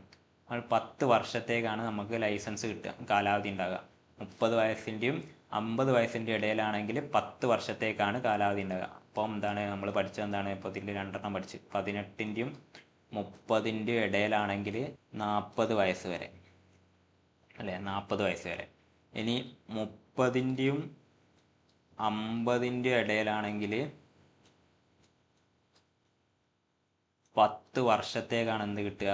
10 വർഷത്തേക്കാണ് നമുക്ക് ലൈസൻസ് കിട്ടുക, കാലാവധി ഉണ്ടാകുക. 30 വയസ്സിൻ്റെയും 50 വയസ്സിൻ്റെ ഇടയിലാണെങ്കിൽ 10 വർഷത്തേക്കാണ് കാലാവധി ഉണ്ടാകുക. അപ്പം എന്താണ് നമ്മൾ പഠിച്ചത്, എന്താണ് ഇപ്പോൾ ഇതിൽ 2 എണ്ണം പഠിച്ച്, 18ൻ്റെയും 30ൻ്റെയും ഇടയിലാണെങ്കിൽ 40 വയസ്സ് വരെ അല്ലേ, 40 വയസ്സ് വരെ. ഇനി 30ൻ്റെയും 50ൻ്റെയും ഇടയിലാണെങ്കിൽ 10 വർഷത്തേക്കാണ് എന്ത് കിട്ടുക,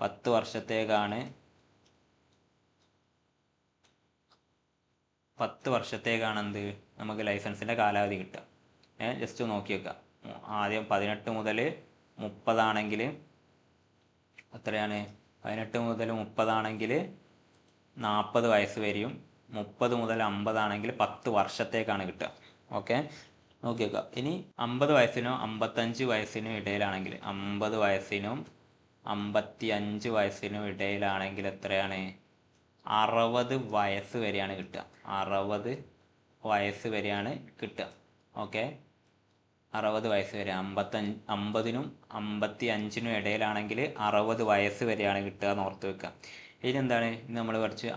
10 വർഷത്തേക്കാണ് എന്ത് നമുക്ക് ലൈസൻസിൻ്റെ കാലാവധി കിട്ടുക. ജസ്റ്റ് നോക്കി വെക്കാം. ആദ്യം 18 മുതൽ 30 ആണെങ്കിൽ എത്രയാണ്, 18 മുതൽ 30 ആണെങ്കിൽ 40 വയസ്സ് വരെയും, 30 മുതൽ 50 ആണെങ്കിൽ 10 വർഷത്തേക്കാണ് കിട്ടുക. ഓക്കെ, നോക്കി വെക്കുക. ഇനി 50 വയസ്സിനോ 55 വയസ്സിനും ഇടയിലാണെങ്കിൽ, 50 വയസ്സിനും 55 വയസ്സിനും ഇടയിലാണെങ്കിൽ എത്രയാണ്, 60 വയസ്സ് വരെയാണ് കിട്ടുക. 60 വയസ്സ് വരെയാണ് കിട്ടുക. ഓക്കെ, 60 വയസ്സ് വരെ. 50നും 55നും ഇടയിലാണെങ്കിൽ 60 വയസ്സ് വരെയാണ് കിട്ടുക എന്ന് ഓർത്ത് വെക്കുക. ഇനി എന്താണ്, നമ്മൾ പഠിച്ച്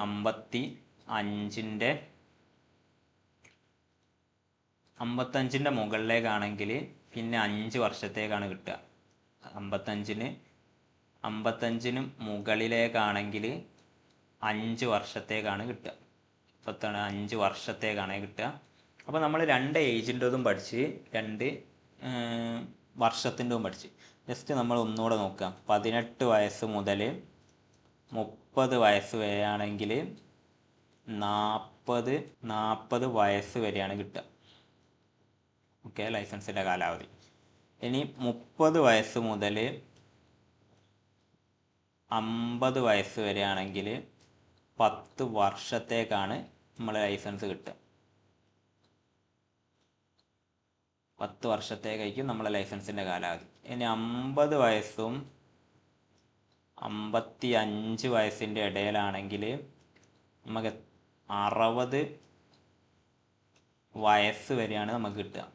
55ൻ്റെ മുകളിലേക്കാണെങ്കിൽ പിന്നെ 5 വർഷത്തേക്കാണ് കിട്ടുക. 55ന് മുകളിലേക്കാണെങ്കിൽ 5 വർഷത്തേക്കാണ് കിട്ടുക. 5 വർഷത്തേക്കാണ് കിട്ടുക. അപ്പോൾ നമ്മൾ 2 ഏജിൻ്റെതും പഠിച്ച് 2 വർഷത്തിൻ്റെതും പഠിച്ച്. ജസ്റ്റ് നമ്മൾ ഒന്നുകൂടെ നോക്കാം. 18 വയസ്സ് മുതൽ 30 വയസ്സ് വരെയാണെങ്കിൽ 40 വയസ്സ് വരെയാണ് കിട്ടുക. ഓക്കെ, ലൈസൻസിൻ്റെ കാലാവധി. ഇനി 30 വയസ്സ് മുതൽ 50 വയസ്സ് വരെയാണെങ്കിൽ 10 വർഷത്തേക്കാണ് നമ്മൾ ലൈസൻസ് കിട്ടുക. 10 വർഷത്തേക്കായിരിക്കും നമ്മളെ ലൈസൻസിൻ്റെ കാലാവധി. ഇനി 50 വയസ്സും 55 വയസ്സിൻ്റെ ഇടയിലാണെങ്കിൽ നമുക്ക് 60 വയസ്സ് വരെയാണ് നമുക്ക് കിട്ടുക.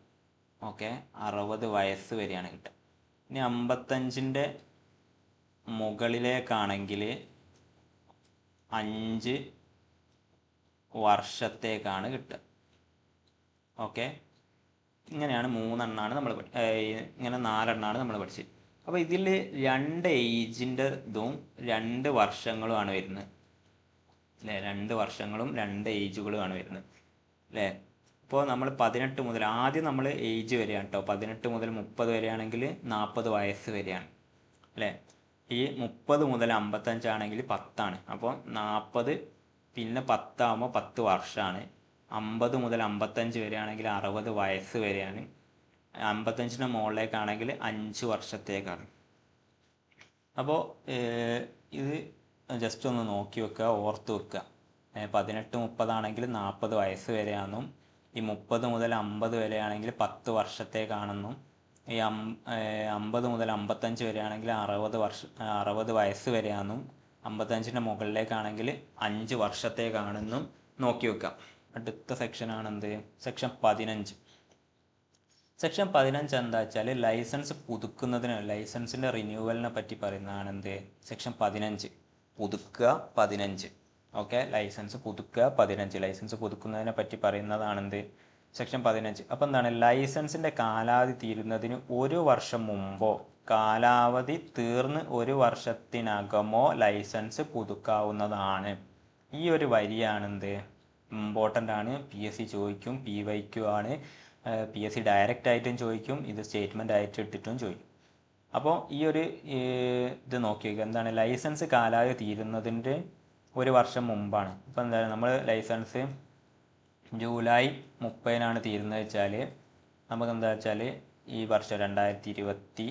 ഓക്കെ, 60 വയസ്സ് വരെയാണ് കിട്ടുക. ഇനി 55ൻ്റെ മുകളിലേക്കാണെങ്കിൽ 5 വർഷത്തേക്കാണ് കിട്ടുക. ഓക്കെ, ഇങ്ങനെയാണ് 3 എണ്ണമാണ് നമ്മൾ ഇങ്ങനെ 4 എണ്ണമാണ് നമ്മൾ പഠിച്ചത്. അപ്പോൾ ഇതിൽ 2 ഏജിൻ്റെ ഇതും 2 വർഷങ്ങളുമാണ് വരുന്നത് അല്ലേ. 2 വർഷങ്ങളും 2 ഏജുകളുമാണ് വരുന്നത് അല്ലേ. ഇപ്പോൾ നമ്മൾ 18 മുതൽ ആദ്യം നമ്മൾ ഏജ് വരെയാണ് കേട്ടോ. 18 മുതൽ 30 വരെയാണെങ്കിൽ 40 വയസ്സ് വരെയാണ് അല്ലേ. ഈ 30 മുതൽ 55 ആണെങ്കിൽ 10 ആണ്. അപ്പോൾ 40 പിന്നെ 10 ആകുമ്പോൾ 10 വർഷമാണ്. 50 മുതൽ 55 വരെയാണെങ്കിൽ 60 വയസ്സ് വരെയാണ്. 55ൻ്റെ മുകളിലേക്കാണെങ്കിൽ 5 വർഷത്തേക്കാണ്. അപ്പോൾ ഇത് ജസ്റ്റ് ഒന്ന് നോക്കി വെക്കുക, ഓർത്ത് വെക്കുക. 18 30 ആണെങ്കിൽ 40 വയസ്സ് വരെയാണെന്നും ഈ 30 മുതൽ 50 വരെയാണെങ്കിൽ 10 വർഷത്തേക്കാണെന്നും ഈ 50 മുതൽ 55 വരെയാണെങ്കിൽ 60 വയസ്സ് വരെയാണെന്നും 55ൻ്റെ മുകളിലേക്കാണെങ്കിൽ 5 വർഷത്തേക്കാണെന്നും നോക്കി വെക്കാം. അടുത്ത സെക്ഷനാണ് എന്ത്, സെക്ഷൻ 15. സെക്ഷൻ 15 എന്താ വെച്ചാൽ ലൈസൻസ് പുതുക്കുന്നതിന്, ലൈസൻസിൻ്റെ റിന്യൂവലിനെ പറ്റി പറയുന്നതാണ് എന്ത്, സെക്ഷൻ 15 പുതുക്കുക 15. ഓക്കെ, ലൈസൻസ് പുതുക്കുക 15, ലൈസൻസ് പുതുക്കുന്നതിനെ പറ്റി പറയുന്നതാണെന്ത്, സെക്ഷൻ 15. അപ്പോൾ എന്താണ്, ലൈസൻസിൻ്റെ കാലാവധി തീരുന്നതിന് 1 വർഷം മുമ്പോ കാലാവധി തീർന്ന് 1 വർഷത്തിനകമോ ലൈസൻസ് പുതുക്കാവുന്നതാണ്. ഈ ഒരു വരിയാണെന്ത് ഇമ്പോർട്ടൻ്റ് ആണ്. PSC ചോദിക്കും, PYQ ആണ്. PSC ഡയറക്റ്റ് ആയിട്ടും ചോദിക്കും, ഇത് സ്റ്റേറ്റ്മെൻ്റ് ആയിട്ട് ഇട്ടിട്ടും ചോദിക്കും. അപ്പോൾ ഈ ഒരു ഇത് നോക്കി വയ്ക്കുക, എന്താണ് ലൈസൻസ് കാലാവധി തീരുന്നതിൻ്റെ 1 വർഷം മുമ്പാണ്. ഇപ്പോൾ എന്താണ് നമ്മൾ ലൈസൻസ് ജൂലൈ 30-നാണ് തീരുന്നത് വെച്ചാൽ നമുക്ക് എന്താ വെച്ചാൽ ഈ വർഷം 2026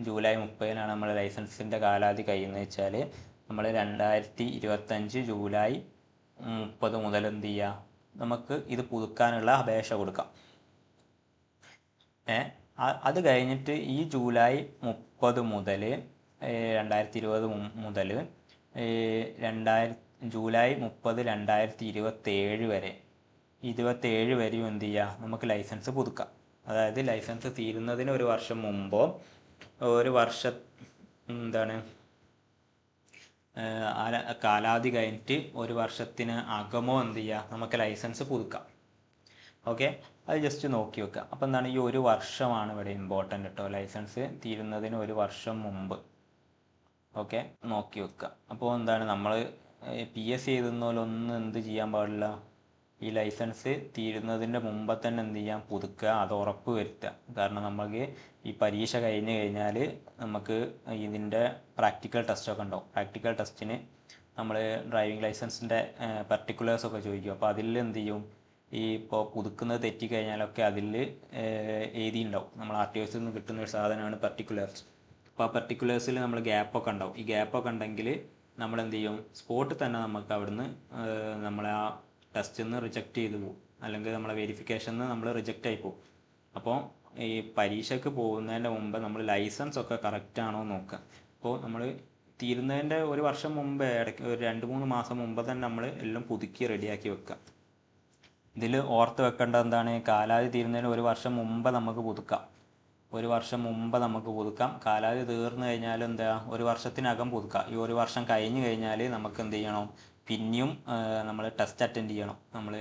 ജൂലൈ 30-നാണ് നമ്മൾ ലൈസൻസിൻ്റെ കാലാവധി കഴിയുന്നത് വെച്ചാൽ നമ്മൾ 2025 ജൂലൈ 30 മുതൽ എന്ത് ചെയ്യുക, നമുക്ക് ഇത് പുതുക്കാനുള്ള അപേക്ഷ കൊടുക്കാം. അത് കഴിഞ്ഞിട്ട് ഈ ജൂലൈ 30 മുതൽ 2020 മുതൽ ജൂലൈ 30 2027 വരെ 27 വരെയും എന്ത് ചെയ്യുക, നമുക്ക് ലൈസൻസ് പുതുക്കാം. അതായത് ലൈസൻസ് തീരുന്നതിന് 1 വർഷം മുമ്പോ 1 വർഷം എന്താണ് കാലാവധി കഴിഞ്ഞിട്ട് 1 വർഷത്തിന് അകമോ എന്ത് ചെയ്യുക, നമുക്ക് ലൈസൻസ് പുതുക്കാം. ഓക്കെ, അത് ജസ്റ്റ് നോക്കി വെക്കുക. അപ്പോൾ എന്താണ്, ഈ 1 വർഷമാണ് ഇവിടെ ഇമ്പോർട്ടൻ്റ് കേട്ടോ. ലൈസൻസ് തീരുന്നതിന് 1 വർഷം മുമ്പ് ഓക്കെ നോക്കി വെക്കുക. അപ്പോൾ എന്താണ്, നമ്മൾ PSC എഴുതുന്നതിലൊന്നും എന്ത് ചെയ്യാൻ പാടില്ല, ഈ ലൈസൻസ് തീരുന്നതിൻ്റെ മുമ്പ് തന്നെ എന്ത് ചെയ്യാം, പുതുക്കുക, അത് ഉറപ്പ് വരുത്തുക. കാരണം നമുക്ക് ഈ പരീക്ഷ കഴിഞ്ഞ് കഴിഞ്ഞാൽ നമുക്ക് ഇതിൻ്റെ പ്രാക്ടിക്കൽ ടെസ്റ്റൊക്കെ ഉണ്ടാവും. പ്രാക്ടിക്കൽ ടെസ്റ്റിന് നമ്മൾ ഡ്രൈവിംഗ് ലൈസൻസിൻ്റെ പർട്ടിക്കുലേഴ്സൊക്കെ ചോദിക്കും. അപ്പോൾ അതിൽ എന്ത് ചെയ്യും, ഈ ഇപ്പോൾ പുതുക്കുന്നത് തെറ്റിക്കഴിഞ്ഞാലൊക്കെ അതിൽ എഴുതിയിട്ടുണ്ടാവും. നമ്മൾ RTOസിൽ നിന്ന് കിട്ടുന്ന ഒരു സാധനമാണ് പർട്ടിക്കുലേഴ്സ്. അപ്പോൾ ആ പർട്ടിക്കുലേഴ്സിൽ നമ്മൾ ഗ്യാപ്പൊക്കെ ഉണ്ടാവും. ഈ ഗ്യാപ്പൊക്കെ ഉണ്ടെങ്കിൽ നമ്മൾ എന്ത് ചെയ്യും, സ്പോട്ടിൽ തന്നെ നമുക്ക് അവിടുന്ന് നമ്മളെ ആ ടെസ്റ്റിൽ നിന്ന് റിജക്റ്റ് ചെയ്ത് പോകും, അല്ലെങ്കിൽ നമ്മളെ വെരിഫിക്കേഷനിൽ നമ്മൾ റിജക്റ്റ് ആയി പോകും. അപ്പോൾ ഈ പരീക്ഷയ്ക്ക് പോകുന്നതിൻ്റെ മുമ്പ് നമ്മൾ ലൈസൻസ് ഒക്കെ കറക്റ്റ് ആണോ നോക്കുക. അപ്പോൾ നമ്മൾ തീരുന്നതിൻ്റെ 1 വർഷം മുമ്പ് ഇടയ്ക്ക് ഒരു 2-3 മാസം മുമ്പ് തന്നെ നമ്മൾ എല്ലാം പുതുക്കി റെഡിയാക്കി വെക്കുക. ഇതിൽ ഓർത്ത് വെക്കേണ്ടത് എന്താണ്, കാലാവധി തീരുന്നതിന് 1 വർഷം മുമ്പ് നമുക്ക് പുതുക്കാം. 1 വർഷം മുമ്പ് നമുക്ക് പുതുക്കാം. കാലാവധി തീർന്നു കഴിഞ്ഞാൽ എന്താ, 1 വർഷത്തിനകം പുതുക്കാം. ഈ 1 വർഷം കഴിഞ്ഞ് കഴിഞ്ഞാൽ നമുക്ക് എന്ത് ചെയ്യണം, പിന്നെയും നമ്മൾ ടെസ്റ്റ് അറ്റൻഡ് ചെയ്യണം. നമ്മൾ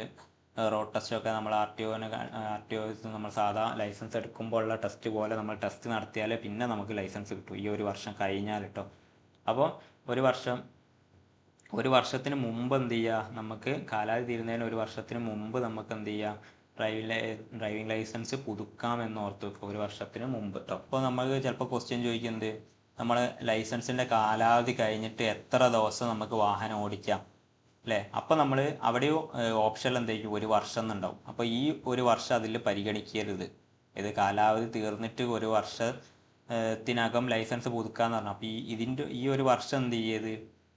റോഡ് ടെസ്റ്റൊക്കെ നമ്മൾ RTO നമ്മൾ സാധാ ലൈസൻസ് എടുക്കുമ്പോൾ ഉള്ള ടെസ്റ്റ് പോലെ നമ്മൾ ടെസ്റ്റ് നടത്തിയാൽ പിന്നെ നമുക്ക് ലൈസൻസ് കിട്ടും, ഈ 1 വർഷം കഴിഞ്ഞാൽ കേട്ടോ. അപ്പോൾ 1 വർഷത്തിന് മുമ്പ് എന്ത് ചെയ്യുക, നമുക്ക് കാലാവധി തീരുന്നതിന് 1 വർഷത്തിന് മുമ്പ് നമുക്ക് എന്ത് ചെയ്യുക, ഡ്രൈവിംഗ് ലൈസൻസ് പുതുക്കാമെന്ന് ഓർത്ത് വെക്കുക, 1 വർഷത്തിന് മുമ്പ് കേട്ടോ. അപ്പോൾ നമുക്ക് ചിലപ്പോൾ ക്വസ്റ്റ്യൻ ചോദിക്കുന്നത്, നമ്മൾ ലൈസൻസിൻ്റെ കാലാവധി കഴിഞ്ഞിട്ട് എത്ര ദിവസം നമുക്ക് വാഹനം ഓടിക്കാം അല്ലേ. അപ്പോൾ നമ്മൾ അവിടെ ഓപ്ഷനിൽ എന്തായിരിക്കും, 1 വർഷം എന്നുണ്ടാവും. അപ്പോൾ ഈ 1 വർഷം അതിൽ പരിഗണിക്കരുത്. ഇത് കാലാവധി തീർന്നിട്ട് 1 വർഷത്തിനകം ലൈസൻസ് പുതുക്കാന്ന് പറഞ്ഞു. അപ്പോൾ ഈ 1 വർഷം എന്ത് ചെയ്യത്,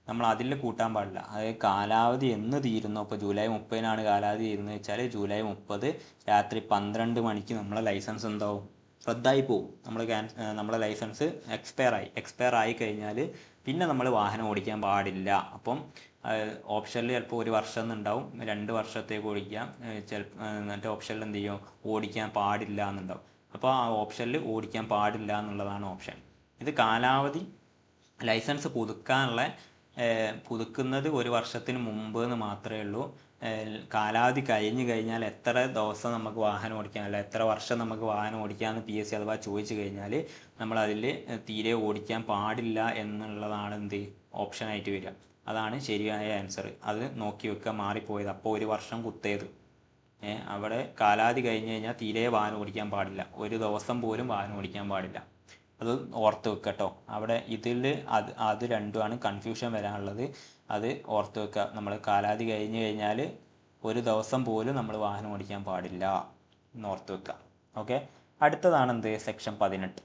നമ്മൾ അതിൽ കൂട്ടാൻ പാടില്ല. അതായത് കാലാവധി എന്ന് തീരുന്നോ, ഇപ്പോൾ ജൂലൈ 30-നാണ് കാലാവധി തീരുന്നത് വെച്ചാൽ ജൂലൈ 30 രാത്രി 12 മണിക്ക് നമ്മളെ ലൈസൻസ് എന്താവും, റദ്ദായി പോവും. നമ്മളെ ലൈസൻസ് എക്സ്പയർ ആയി കഴിഞ്ഞാൽ പിന്നെ നമ്മൾ വാഹനം ഓടിക്കാൻ പാടില്ല. അപ്പം ഓപ്ഷനിൽ ചിലപ്പോൾ 1 വർഷം എന്നുണ്ടാവും, 2 വർഷത്തേക്ക് ഓടിക്കാം, എന്നിട്ട് ഓപ്ഷനിൽ എന്ത് ചെയ്യും, ഓടിക്കാൻ പാടില്ല എന്നുണ്ടാവും. അപ്പോൾ ആ ഓപ്ഷനിൽ ഓടിക്കാൻ പാടില്ല എന്നുള്ളതാണ് ഓപ്ഷൻ. ഇത് കാലാവധി ലൈസൻസ് പുതുക്കുന്നത് 1 വർഷത്തിന് മുമ്പ് എന്ന് മാത്രമേ ഉള്ളൂ. കാലാവധി കഴിഞ്ഞ് കഴിഞ്ഞാൽ എത്ര ദിവസം നമുക്ക് വാഹനം ഓടിക്കാം, അല്ല എത്ര വർഷം നമുക്ക് വാഹനം ഓടിക്കാമെന്ന് PSC അഥവാ ചോദിച്ചു കഴിഞ്ഞാൽ നമ്മളതിൽ തീരെ ഓടിക്കാൻ പാടില്ല എന്നുള്ളതാണ് ഓപ്ഷനായിട്ട് വരിക. അതാണ് ശരിയായ ആൻസർ. അത് നോക്കി വെക്കുക, മാറിപ്പോയത്. അപ്പോൾ 1 വർഷം കുത്തേത്. അവിടെ കാലാവധി കഴിഞ്ഞ് കഴിഞ്ഞാൽ തീരെ വാഹനം ഓടിക്കാൻ പാടില്ല, 1 ദിവസം പോലും വാഹനം ഓടിക്കാൻ പാടില്ല. അത് ഓർത്ത് വെക്കുക കേട്ടോ. അവിടെ ഇതിൽ അത് രണ്ടുമാണ് കൺഫ്യൂഷൻ വരാനുള്ളത്. അത് ഓർത്ത് വെക്കുക. നമ്മൾ കാലാവധി കഴിഞ്ഞ് കഴിഞ്ഞാൽ 1 ദിവസം പോലും നമ്മൾ വാഹനം ഓടിക്കാൻ പാടില്ല എന്ന് ഓർത്ത് വെക്കുക. ഓക്കെ. അടുത്തതാണ് സെക്ഷൻ 18.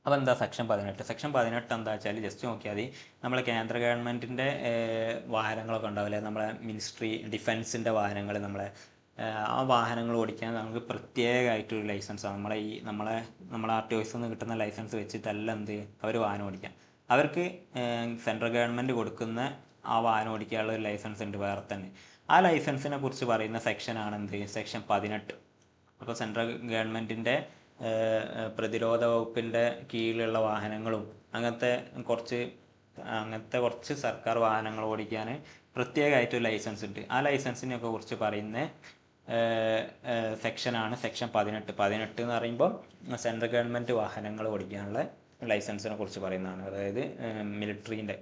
അപ്പോൾ എന്താ സെക്ഷൻ 18? സെക്ഷൻ 18 എന്താ വെച്ചാൽ ജസ്റ്റ് നോക്കിയാൽ മതി. നമ്മളെ കേന്ദ്ര ഗവൺമെൻറ്റിൻ്റെ വാഹനങ്ങളൊക്കെ ഉണ്ടാവില്ലേ, നമ്മളെ മിനിസ്ട്രി ഡിഫൻസിൻ്റെ വാഹനങ്ങൾ, ആ വാഹനങ്ങൾ ഓടിക്കാൻ നമുക്ക് പ്രത്യേകമായിട്ടൊരു ലൈസൻസാണ്. നമ്മളെ RTOs നിന്ന് കിട്ടുന്ന ലൈസൻസ് വെച്ചിട്ടല്ല അവർ വാഹനം ഓടിക്കാം. അവർക്ക് സെൻട്രൽ ഗവൺമെൻറ് കൊടുക്കുന്ന ആ വാഹനം ഓടിക്കാനുള്ള ഒരു ലൈസൻസ് ഉണ്ട് വേറെ തന്നെ. ആ ലൈസൻസിനെ കുറിച്ച് പറയുന്ന സെക്ഷനാണ് സെക്ഷൻ 18. അപ്പോൾ സെൻട്രൽ ഗവൺമെൻറ്റിൻ്റെ പ്രതിരോധ വകുപ്പിൻ്റെ കീഴിലുള്ള വാഹനങ്ങളും അങ്ങനത്തെ കുറച്ച് സർക്കാർ വാഹനങ്ങൾ ഓടിക്കാൻ പ്രത്യേകമായിട്ടൊരു ലൈസൻസ് ഉണ്ട്. ആ ലൈസൻസിനെയൊക്കെ കുറിച്ച് പറയുന്ന സെക്ഷനാണ് സെക്ഷൻ 18. 18 എന്ന് പറയുമ്പോൾ സെൻട്രൽ ഗവൺമെൻറ് വാഹനങ്ങൾ ഓടിക്കാനുള്ള ലൈസൻസിനെ കുറിച്ച് പറയുന്നതാണ്. അതായത് മിലിറ്ററീൻ്റെ.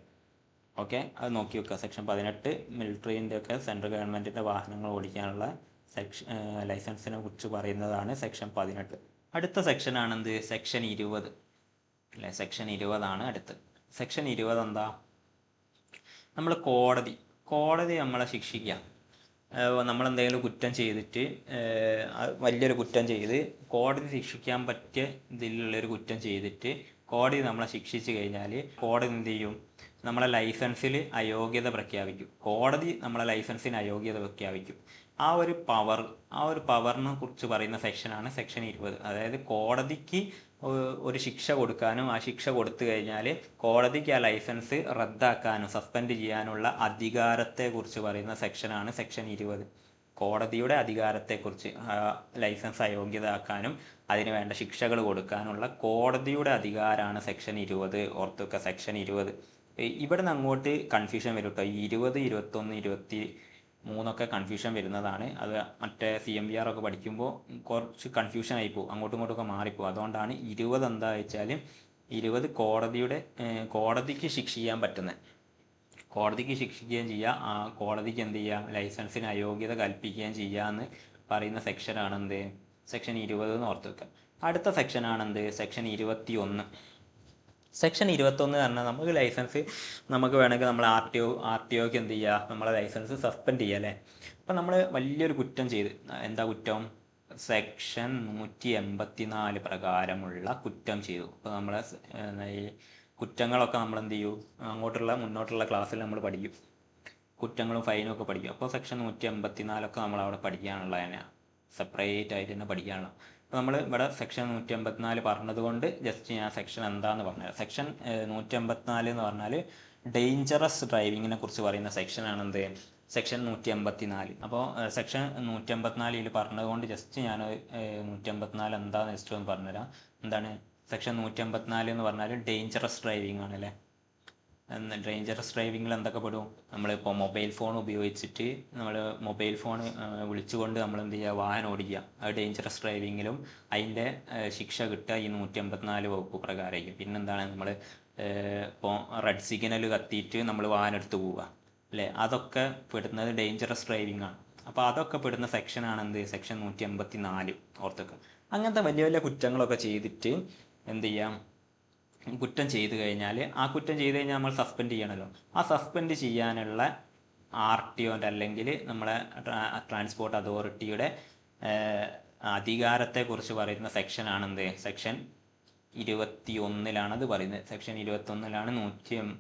ഓക്കെ, അത് നോക്കി വെക്കുക. സെക്ഷൻ 18 മിലിറ്ററീൻ്റെ ഒക്കെ സെൻട്രൽ ഗവൺമെൻറ്റിൻ്റെ വാഹനങ്ങൾ ഓടിക്കാനുള്ള ലൈസൻസിനെ കുറിച്ച് പറയുന്നതാണ് സെക്ഷൻ 18. അടുത്ത സെക്ഷനാണ് സെക്ഷൻ 20 അല്ലേ. സെക്ഷൻ 20 അടുത്ത്. സെക്ഷൻ 20 എന്താ? നമ്മൾ കോടതി നമ്മളെ ശിക്ഷിക്കുക. നമ്മളെന്തെങ്കിലും കുറ്റം ചെയ്തിട്ട്, വലിയൊരു കുറ്റം ചെയ്ത് കോടതി ശിക്ഷിക്കാൻ പറ്റിയ ഇതിലുള്ളൊരു കുറ്റം ചെയ്തിട്ട് കോടതി നമ്മളെ ശിക്ഷിച്ച് കഴിഞ്ഞാൽ കോടതി എന്ത് ചെയ്യും, നമ്മളെ ലൈസൻസിൽ അയോഗ്യത പ്രഖ്യാപിക്കും. കോടതി നമ്മളെ ലൈസൻസിന് അയോഗ്യത പ്രഖ്യാപിക്കും. ആ ഒരു പവറിനെ കുറിച്ച് പറയുന്ന സെക്ഷനാണ് സെക്ഷൻ 20. അതായത് കോടതിക്ക് ഒരു ശിക്ഷ കൊടുക്കാനും, ആ ശിക്ഷ കൊടുത്തു കഴിഞ്ഞാൽ കോടതിക്ക് ആ ലൈസൻസ് റദ്ദാക്കാനും സസ്പെൻഡ് ചെയ്യാനുള്ള അധികാരത്തെക്കുറിച്ച് പറയുന്ന സെക്ഷനാണ് സെക്ഷൻ 20. കോടതിയുടെ അധികാരത്തെക്കുറിച്ച്, ലൈസൻസ് അയോഗ്യതാക്കാനും അതിന് വേണ്ട ശിക്ഷകൾ കൊടുക്കാനുള്ള കോടതിയുടെ അധികാരമാണ് സെക്ഷൻ 20. ഓർത്ത് വെക്കുക, സെക്ഷൻ 20. ഇവിടെ നിന്ന് അങ്ങോട്ട് കൺഫ്യൂഷൻ വരും കേട്ടോ. 20, 21, 23 കൺഫ്യൂഷൻ വരുന്നതാണ്. അത് മറ്റേ CMVR ഒക്കെ പഠിക്കുമ്പോൾ കുറച്ച് കൺഫ്യൂഷൻ ആയി പോകും, അങ്ങോട്ടും ഇങ്ങോട്ടും ഒക്കെ മാറിപ്പോകും. അതുകൊണ്ടാണ് 20 എന്താ വെച്ചാൽ 20 കോടതിക്ക് ശിക്ഷിക്കാൻ പറ്റുന്നത്, കോടതിക്ക് ശിക്ഷിക്കുകയും ചെയ്യുക, ആ കോടതിക്ക് എന്ത് ചെയ്യുക, ലൈസൻസിന് അയോഗ്യത കൽപ്പിക്കുകയും ചെയ്യുക എന്ന് പറയുന്ന സെക്ഷനാണ് സെക്ഷൻ 20 എന്ന് ഓർത്ത് വെക്കുക. അടുത്ത സെക്ഷനാണ് സെക്ഷൻ 21. സെക്ഷൻ 21 പറഞ്ഞാൽ നമുക്ക് ലൈസൻസ് വേണമെങ്കിൽ നമ്മൾ RTOക്ക് എന്ത് ചെയ്യുക, നമ്മളെ ലൈസൻസ് സസ്പെൻഡ് ചെയ്യുക അല്ലേ. അപ്പം നമ്മൾ വലിയൊരു കുറ്റം ചെയ്ത്, എന്താ കുറ്റം, സെക്ഷൻ 184 പ്രകാരമുള്ള കുറ്റം ചെയ്തു. അപ്പോൾ നമ്മളെ ഈ കുറ്റങ്ങളൊക്കെ നമ്മൾ എന്ത് ചെയ്യും, മുന്നോട്ടുള്ള ക്ലാസ്സിൽ നമ്മൾ പഠിക്കും, കുറ്റങ്ങളും ഫൈനും ഒക്കെ പഠിക്കും. അപ്പോൾ സെക്ഷൻ 184 നമ്മൾ അവിടെ പഠിക്കാനുള്ള തന്നെയാണ്, സെപ്പറേറ്റ് ആയിട്ട് തന്നെ പഠിക്കാനുള്ള. അപ്പോൾ നമ്മൾ ഇവിടെ സെക്ഷൻ 184 പറഞ്ഞതുകൊണ്ട് ജസ്റ്റ് ഞാൻ സെക്ഷൻ എന്താണെന്ന് പറഞ്ഞുതരാം. സെക്ഷൻ 184 എന്ന് പറഞ്ഞാൽ ഡേഞ്ചറസ് ഡ്രൈവിങ്ങിനെ കുറിച്ച് പറയുന്ന സെക്ഷനാണ് സെക്ഷൻ 184. അപ്പോൾ സെക്ഷൻ 184 പറഞ്ഞതുകൊണ്ട് ജസ്റ്റ് ഞാൻ 184 എന്താണെന്ന് ജസ്റ്റ് ഒന്ന് പറഞ്ഞുതരാം. എന്താണ് സെക്ഷൻ 184 എന്ന് പറഞ്ഞാൽ ഡേഞ്ചറസ് ഡ്രൈവിംഗ് ആണല്ലേ. ഡേഞ്ചറസ് ഡ്രൈവിങ്ങിൽ എന്തൊക്കെ പെടും, നമ്മളിപ്പോൾ മൊബൈൽ ഫോൺ ഉപയോഗിച്ചിട്ട് മൊബൈൽ ഫോൺ വിളിച്ചുകൊണ്ട് നമ്മൾ എന്ത് ചെയ്യുക, വാഹനം ഓടിക്കുക. അത് ഡേഞ്ചറസ് ഡ്രൈവിങ്ങിലും അതിൻ്റെ ശിക്ഷ കിട്ടുക ഈ 184 വകുപ്പ് പ്രകാരമായിരിക്കും. പിന്നെന്താണ്, നമ്മൾ ഇപ്പോൾ റെഡ് സിഗ്നൽ കത്തിയിട്ട് നമ്മൾ വാഹനം എടുത്ത് പോവുക അല്ലേ, അതൊക്കെ പെടുന്നത് ഡേഞ്ചറസ് ഡ്രൈവിംഗ് ആണ്. അപ്പോൾ അതൊക്കെ പെടുന്ന സെക്ഷനാണ് സെക്ഷൻ 184. ഓർത്തൊക്കെ അങ്ങനത്തെ വലിയ വലിയ കുറ്റങ്ങളൊക്കെ ചെയ്തിട്ട് എന്ത് ചെയ്യാം, കുറ്റം ചെയ്ത് കഴിഞ്ഞാൽ നമ്മൾ സസ്പെൻഡ് ചെയ്യണമല്ലോ. ആ സസ്പെൻഡ് ചെയ്യാനുള്ള RTOൻ്റെ അല്ലെങ്കിൽ നമ്മളെ ട്രാൻസ്പോർട്ട് അതോറിറ്റിയുടെ അധികാരത്തെക്കുറിച്ച് പറയുന്ന സെക്ഷനാണ് സെക്ഷൻ 21 അത് പറയുന്നത്. സെക്ഷൻ 21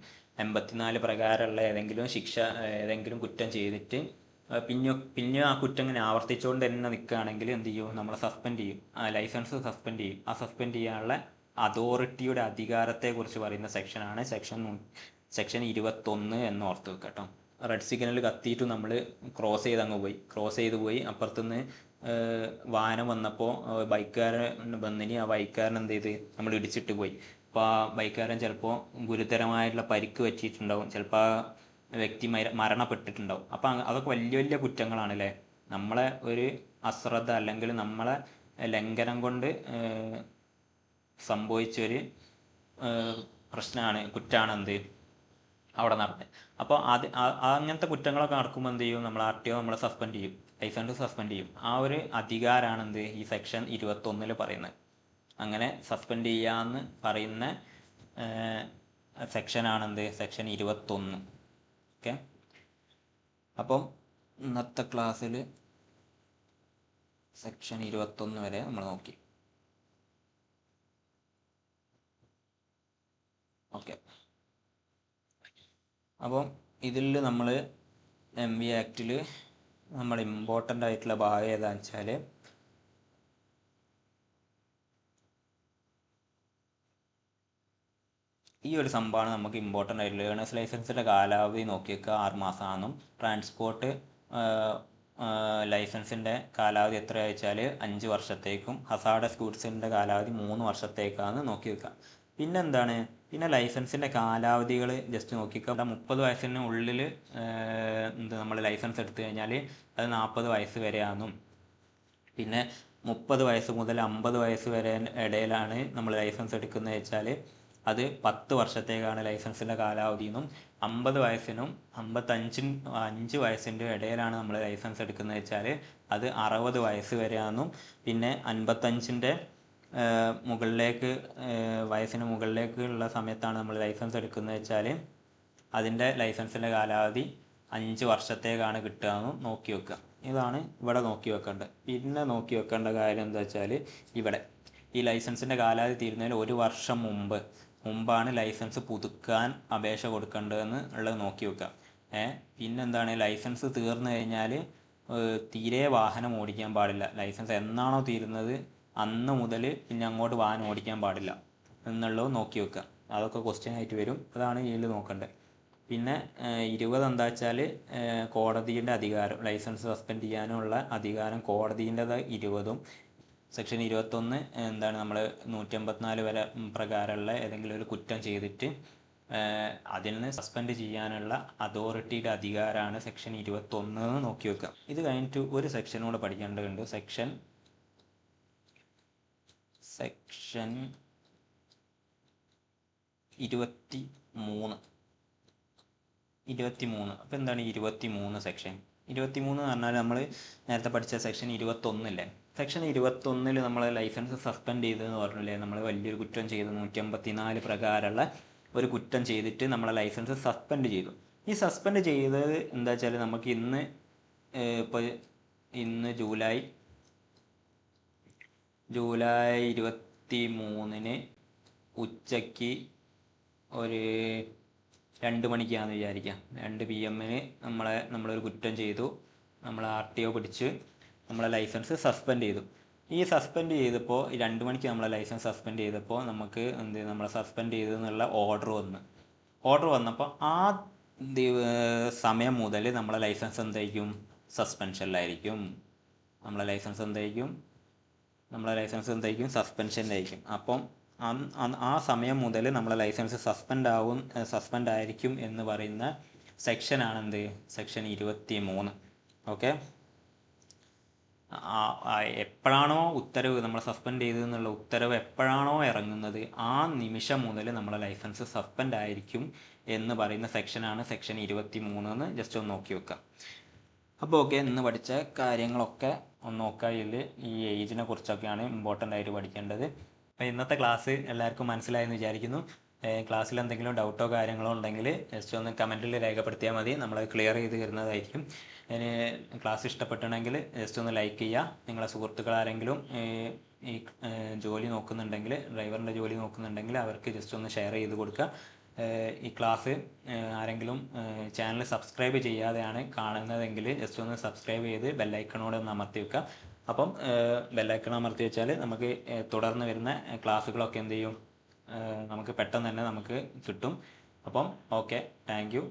84 പ്രകാരമുള്ള ഏതെങ്കിലും ഏതെങ്കിലും കുറ്റം ചെയ്തിട്ട് പിന്നെ ആ കുറ്റം ഇങ്ങനെ ആവർത്തിച്ചുകൊണ്ട് തന്നെ നിൽക്കുകയാണെങ്കിൽ എന്ത് ചെയ്യും, നമ്മളെ സസ്പെൻഡ് ചെയ്യും, ആ ലൈസൻസ് സസ്പെൻഡ് ചെയ്യും. ആ സസ്പെൻഡ് ചെയ്യാനുള്ള അതോറിറ്റിയുടെ അധികാരത്തെക്കുറിച്ച് പറയുന്ന സെക്ഷനാണ് സെക്ഷൻ 21 എന്ന് ഓർത്ത് വെക്കുക കേട്ടോ. റെഡ് സിഗ്നൽ കത്തിയിട്ട് നമ്മൾ ക്രോസ് ചെയ്ത് പോയി അപ്പുറത്തുനിന്ന് വാഹനം വന്നപ്പോൾ ബൈക്കുകാരൻ വന്നിനി, ആ ബൈക്കുകാരൻ എന്ത് ചെയ്ത് നമ്മൾ ഇടിച്ചിട്ട് പോയി. അപ്പോൾ ആ ബൈക്കുകാരൻ ചിലപ്പോൾ ഗുരുതരമായിട്ടുള്ള പരിക്ക് പറ്റിയിട്ടുണ്ടാവും, ചിലപ്പോൾ ആ വ്യക്തി മരണപ്പെട്ടിട്ടുണ്ടാവും. അപ്പം അതൊക്കെ വലിയ വലിയ കുറ്റങ്ങളാണ് അല്ലേ. നമ്മളെ ഒരു അശ്രദ്ധ അല്ലെങ്കിൽ നമ്മളെ ലംഘനം കൊണ്ട് സംഭവിച്ചൊരു കുറ്റമാണ് എന്ത് അവിടെ നടന്നത്. അപ്പോൾ അങ്ങനത്തെ കുറ്റങ്ങളൊക്കെ നടക്കുമ്പോൾ എന്ത് ചെയ്യും, നമ്മൾ RTO നമ്മളെ സസ്പെൻഡ് ചെയ്യും, ലൈസൻസ് സസ്പെൻഡ് ചെയ്യും. ആ ഒരു അധികാരമാണ് എന്ത് ഈ സെക്ഷൻ 21 പറയുന്നത്. അങ്ങനെ സസ്പെൻഡ് ചെയ്യാമെന്ന് പറയുന്ന സെക്ഷനാണെന്ത് സെക്ഷൻ 21. ഓക്കെ, അപ്പം ഇന്നത്തെ ക്ലാസ്സിൽ സെക്ഷൻ 21 വരെ നമ്മൾ നോക്കി. ഓക്കെ, അപ്പം ഇതിൽ നമ്മൾ MV ആക്റ്റിൽ നമ്മൾ ഇമ്പോർട്ടൻ്റ് ആയിട്ടുള്ള ഭാഗം ഏതാണെന്ന് വെച്ചാൽ ഈ ഒരു സംഭവമാണ് നമുക്ക് ഇമ്പോർട്ടൻ്റ് ആയിട്ടുള്ള ലേണേഴ്സ് ലൈസൻസിൻ്റെ കാലാവധി നോക്കി വെക്കുക 6 മാസമാണെന്നും ട്രാൻസ്പോർട്ട് ലൈസൻസിൻ്റെ കാലാവധി എത്ര വെച്ചാൽ 5 വർഷത്തേക്കും ഹസാർഡസ് ഗുഡ്സിൻ്റെ കാലാവധി 3 വർഷത്തേക്കാണ് നോക്കി വെക്കുക. പിന്നെന്താണ്, പിന്നെ ലൈസൻസിൻ്റെ കാലാവധികൾ ജസ്റ്റ് നോക്കിക്കുക. 30 വയസ്സിന് ഉള്ളിൽ നമ്മൾ ലൈസൻസ് എടുത്തു കഴിഞ്ഞാൽ അത് 40 വയസ്സ് വരെയാണെന്നും, പിന്നെ 30 വയസ്സ് മുതൽ 50 വയസ്സ് വരെ ഇടയിലാണ് നമ്മൾ ലൈസൻസ് എടുക്കുന്നത് വെച്ചാൽ അത് 10 വർഷത്തേക്കാണ് ലൈസൻസിൻ്റെ കാലാവധി എന്നും, 50 വയസ്സിനും 55 വയസ്സിൻ്റെ ഇടയിലാണ് നമ്മൾ ലൈസൻസ് എടുക്കുന്നത് വെച്ചാൽ അത് 60 വയസ്സ് വരെയാണെന്നും, പിന്നെ 55ൻ്റെ വയസ്സിന് മുകളിലേക്കുള്ള സമയത്താണ് നമ്മൾ ലൈസൻസ് എടുക്കുന്നത് വെച്ചാൽ അതിൻ്റെ ലൈസൻസിൻ്റെ കാലാവധി 5 വർഷത്തേക്കാണ് കിട്ടുകയെന്നും നോക്കി വെക്കുക. ഇതാണ് ഇവിടെ നോക്കി വെക്കേണ്ടത്. പിന്നെ നോക്കി വെക്കേണ്ട കാര്യം എന്താ വെച്ചാൽ ഇവിടെ ഈ ലൈസൻസിൻ്റെ കാലാവധി തീരുന്നതിന് 1 വർഷം മുമ്പാണ് ലൈസൻസ് പുതുക്കാൻ അപേക്ഷ കൊടുക്കേണ്ടതെന്ന് ഉള്ളത് നോക്കി വെക്കുക. പിന്നെന്താണ്, ലൈസൻസ് തീർന്നു കഴിഞ്ഞാൽ തീരെ വാഹനം ഓടിക്കാൻ പാടില്ല. ലൈസൻസ് എന്നാണോ തീരുന്നത് അന്ന് മുതൽ പിന്നെ അങ്ങോട്ട് വാഹനം ഓടിക്കാൻ പാടില്ല എന്നുള്ളത് നോക്കി വെക്കുക. അതൊക്കെ ക്വസ്റ്റ്യൻ ആയിട്ട് വരും, അതാണ് ഇതിൽ നോക്കേണ്ടത്. പിന്നെ 20 എന്താ വെച്ചാൽ കോടതിയുടെ അധികാരം, ലൈസൻസ് സസ്പെൻഡ് ചെയ്യാനുള്ള അധികാരം കോടതിൻ്റെത് 20ഉം. സെക്ഷൻ 21 എന്താണ്, നമ്മൾ 184 വരെ പ്രകാരമുള്ള ഏതെങ്കിലും ഒരു കുറ്റം ചെയ്തിട്ട് അതിൽ നിന്ന് സസ്പെൻഡ് ചെയ്യാനുള്ള അതോറിറ്റിയുടെ അധികാരമാണ് സെക്ഷൻ 21 എന്ന് നോക്കി വെക്കുക. ഇത് കഴിഞ്ഞിട്ട് ഒരു സെക്ഷനൂടെ പഠിക്കേണ്ടതുണ്ട്, സെക്ഷൻ 23. അപ്പോൾ എന്താണ് 23 സെക്ഷൻ? 23 എന്ന് പറഞ്ഞാൽ നമ്മൾ നേരത്തെ പഠിച്ച സെക്ഷൻ 21 ഇല്ലേ, സെക്ഷൻ 21 നമ്മൾ ലൈസൻസ് സസ്പെൻഡ് ചെയ്തതെന്ന് പറഞ്ഞില്ലേ. നമ്മൾ വലിയൊരു കുറ്റം ചെയ്തു, 154 പ്രകാരമുള്ള ഒരു കുറ്റം ചെയ്തിട്ട് നമ്മളെ ലൈസൻസ് സസ്പെൻഡ് ചെയ്തു. ഈ സസ്പെൻഡ് ചെയ്തത് എന്താ വെച്ചാൽ നമുക്ക് ഇന്ന് ജൂലൈ 23 ഉച്ചയ്ക്ക് ഒരു 2 മണിക്കാണെന്ന് വിചാരിക്കാം. 2 PM നമ്മളൊരു കുറ്റം ചെയ്തു, നമ്മൾ RTO പിടിച്ച് നമ്മളെ ലൈസൻസ് സസ്പെൻഡ് ചെയ്തു. ഈ സസ്പെൻഡ് ചെയ്തപ്പോൾ 2 മണിക്ക് നമ്മളെ ലൈസൻസ് സസ്പെൻഡ് ചെയ്തപ്പോൾ നമുക്ക് നമ്മളെ സസ്പെൻഡ് ചെയ്തെന്നുള്ള ഓർഡർ വന്നപ്പോൾ ആ സമയം മുതൽ നമ്മളെ ലൈസൻസ് എന്തായിരിക്കും, സസ്പെൻഷനിലായിരിക്കും. നമ്മളെ ലൈസൻസ് എന്തായിരിക്കും, സസ്പെൻഷനിലായിരിക്കും. അപ്പം ആ സമയം മുതൽ നമ്മളെ ലൈസൻസ് സസ്പെൻഡ് ആയിരിക്കും എന്ന് പറയുന്ന സെക്ഷനാണ് സെക്ഷൻ 23. ഓക്കെ, എപ്പോഴാണോ ഉത്തരവ് നമ്മൾ സസ്പെൻഡ് ചെയ്തതെന്നുള്ള ഉത്തരവ് എപ്പോഴാണോ ഇറങ്ങുന്നത് ആ നിമിഷം മുതൽ നമ്മളെ ലൈസൻസ് സസ്പെൻഡ് ആയിരിക്കും എന്ന് പറയുന്ന സെക്ഷനാണ് സെക്ഷൻ 23 എന്ന് ജസ്റ്റ് ഒന്ന് നോക്കി വെക്കാം. അപ്പോൾ ഓക്കെ, ഇന്ന് പഠിച്ച കാര്യങ്ങളൊക്കെ ഒന്ന് നോക്കുക. ഇതിൽ ഈ ഏജിനെ കുറിച്ചൊക്കെയാണ് ഇമ്പോർട്ടൻ്റ് ആയിട്ട് പഠിക്കേണ്ടത്. അപ്പോൾ ഇന്നത്തെ ക്ലാസ് എല്ലാവർക്കും മനസ്സിലായെന്ന് വിചാരിക്കുന്നു. ക്ലാസ്സിൽ എന്തെങ്കിലും ഡൗട്ടോ കാര്യങ്ങളോ ഉണ്ടെങ്കിൽ ജസ്റ്റ് ഒന്ന് കമൻറ്റിൽ രേഖപ്പെടുത്തിയാൽ മതി, നമ്മൾ ക്ലിയർ ചെയ്ത് തരുന്നതായിരിക്കും. അതിന് ക്ലാസ് ഇഷ്ടപ്പെട്ടുണ്ടെങ്കിൽ ജസ്റ്റ് ഒന്ന് ലൈക്ക് ചെയ്യുക. നിങ്ങളെ സുഹൃത്തുക്കൾ ആരെങ്കിലും ഈ ജോലി നോക്കുന്നുണ്ടെങ്കിൽ, ഡ്രൈവറിൻ്റെ ജോലി നോക്കുന്നുണ്ടെങ്കിൽ അവർക്ക് ജസ്റ്റ് ഒന്ന് ഷെയർ ചെയ്ത് കൊടുക്കുക. ഈ ക്ലാസ് ആരെങ്കിലും ചാനൽ സബ്സ്ക്രൈബ് ചെയ്യാതെയാണ് കാണുന്നതെങ്കിൽ ജസ്റ്റ് ഒന്ന് സബ്സ്ക്രൈബ് ചെയ്ത് ബെല്ലൈക്കണോട് ഒന്ന് അമർത്തി വെക്കുക. അപ്പം ബെല്ലൈക്കൺ അമർത്തി വെച്ചാൽ നമുക്ക് തുടർന്ന് വരുന്ന ക്ലാസ്സുകളൊക്കെ എന്ത് ചെയ്യും, നമുക്ക് പെട്ടെന്ന് തന്നെ നമുക്ക് കിട്ടും. അപ്പം ഓക്കെ, താങ്ക് യു.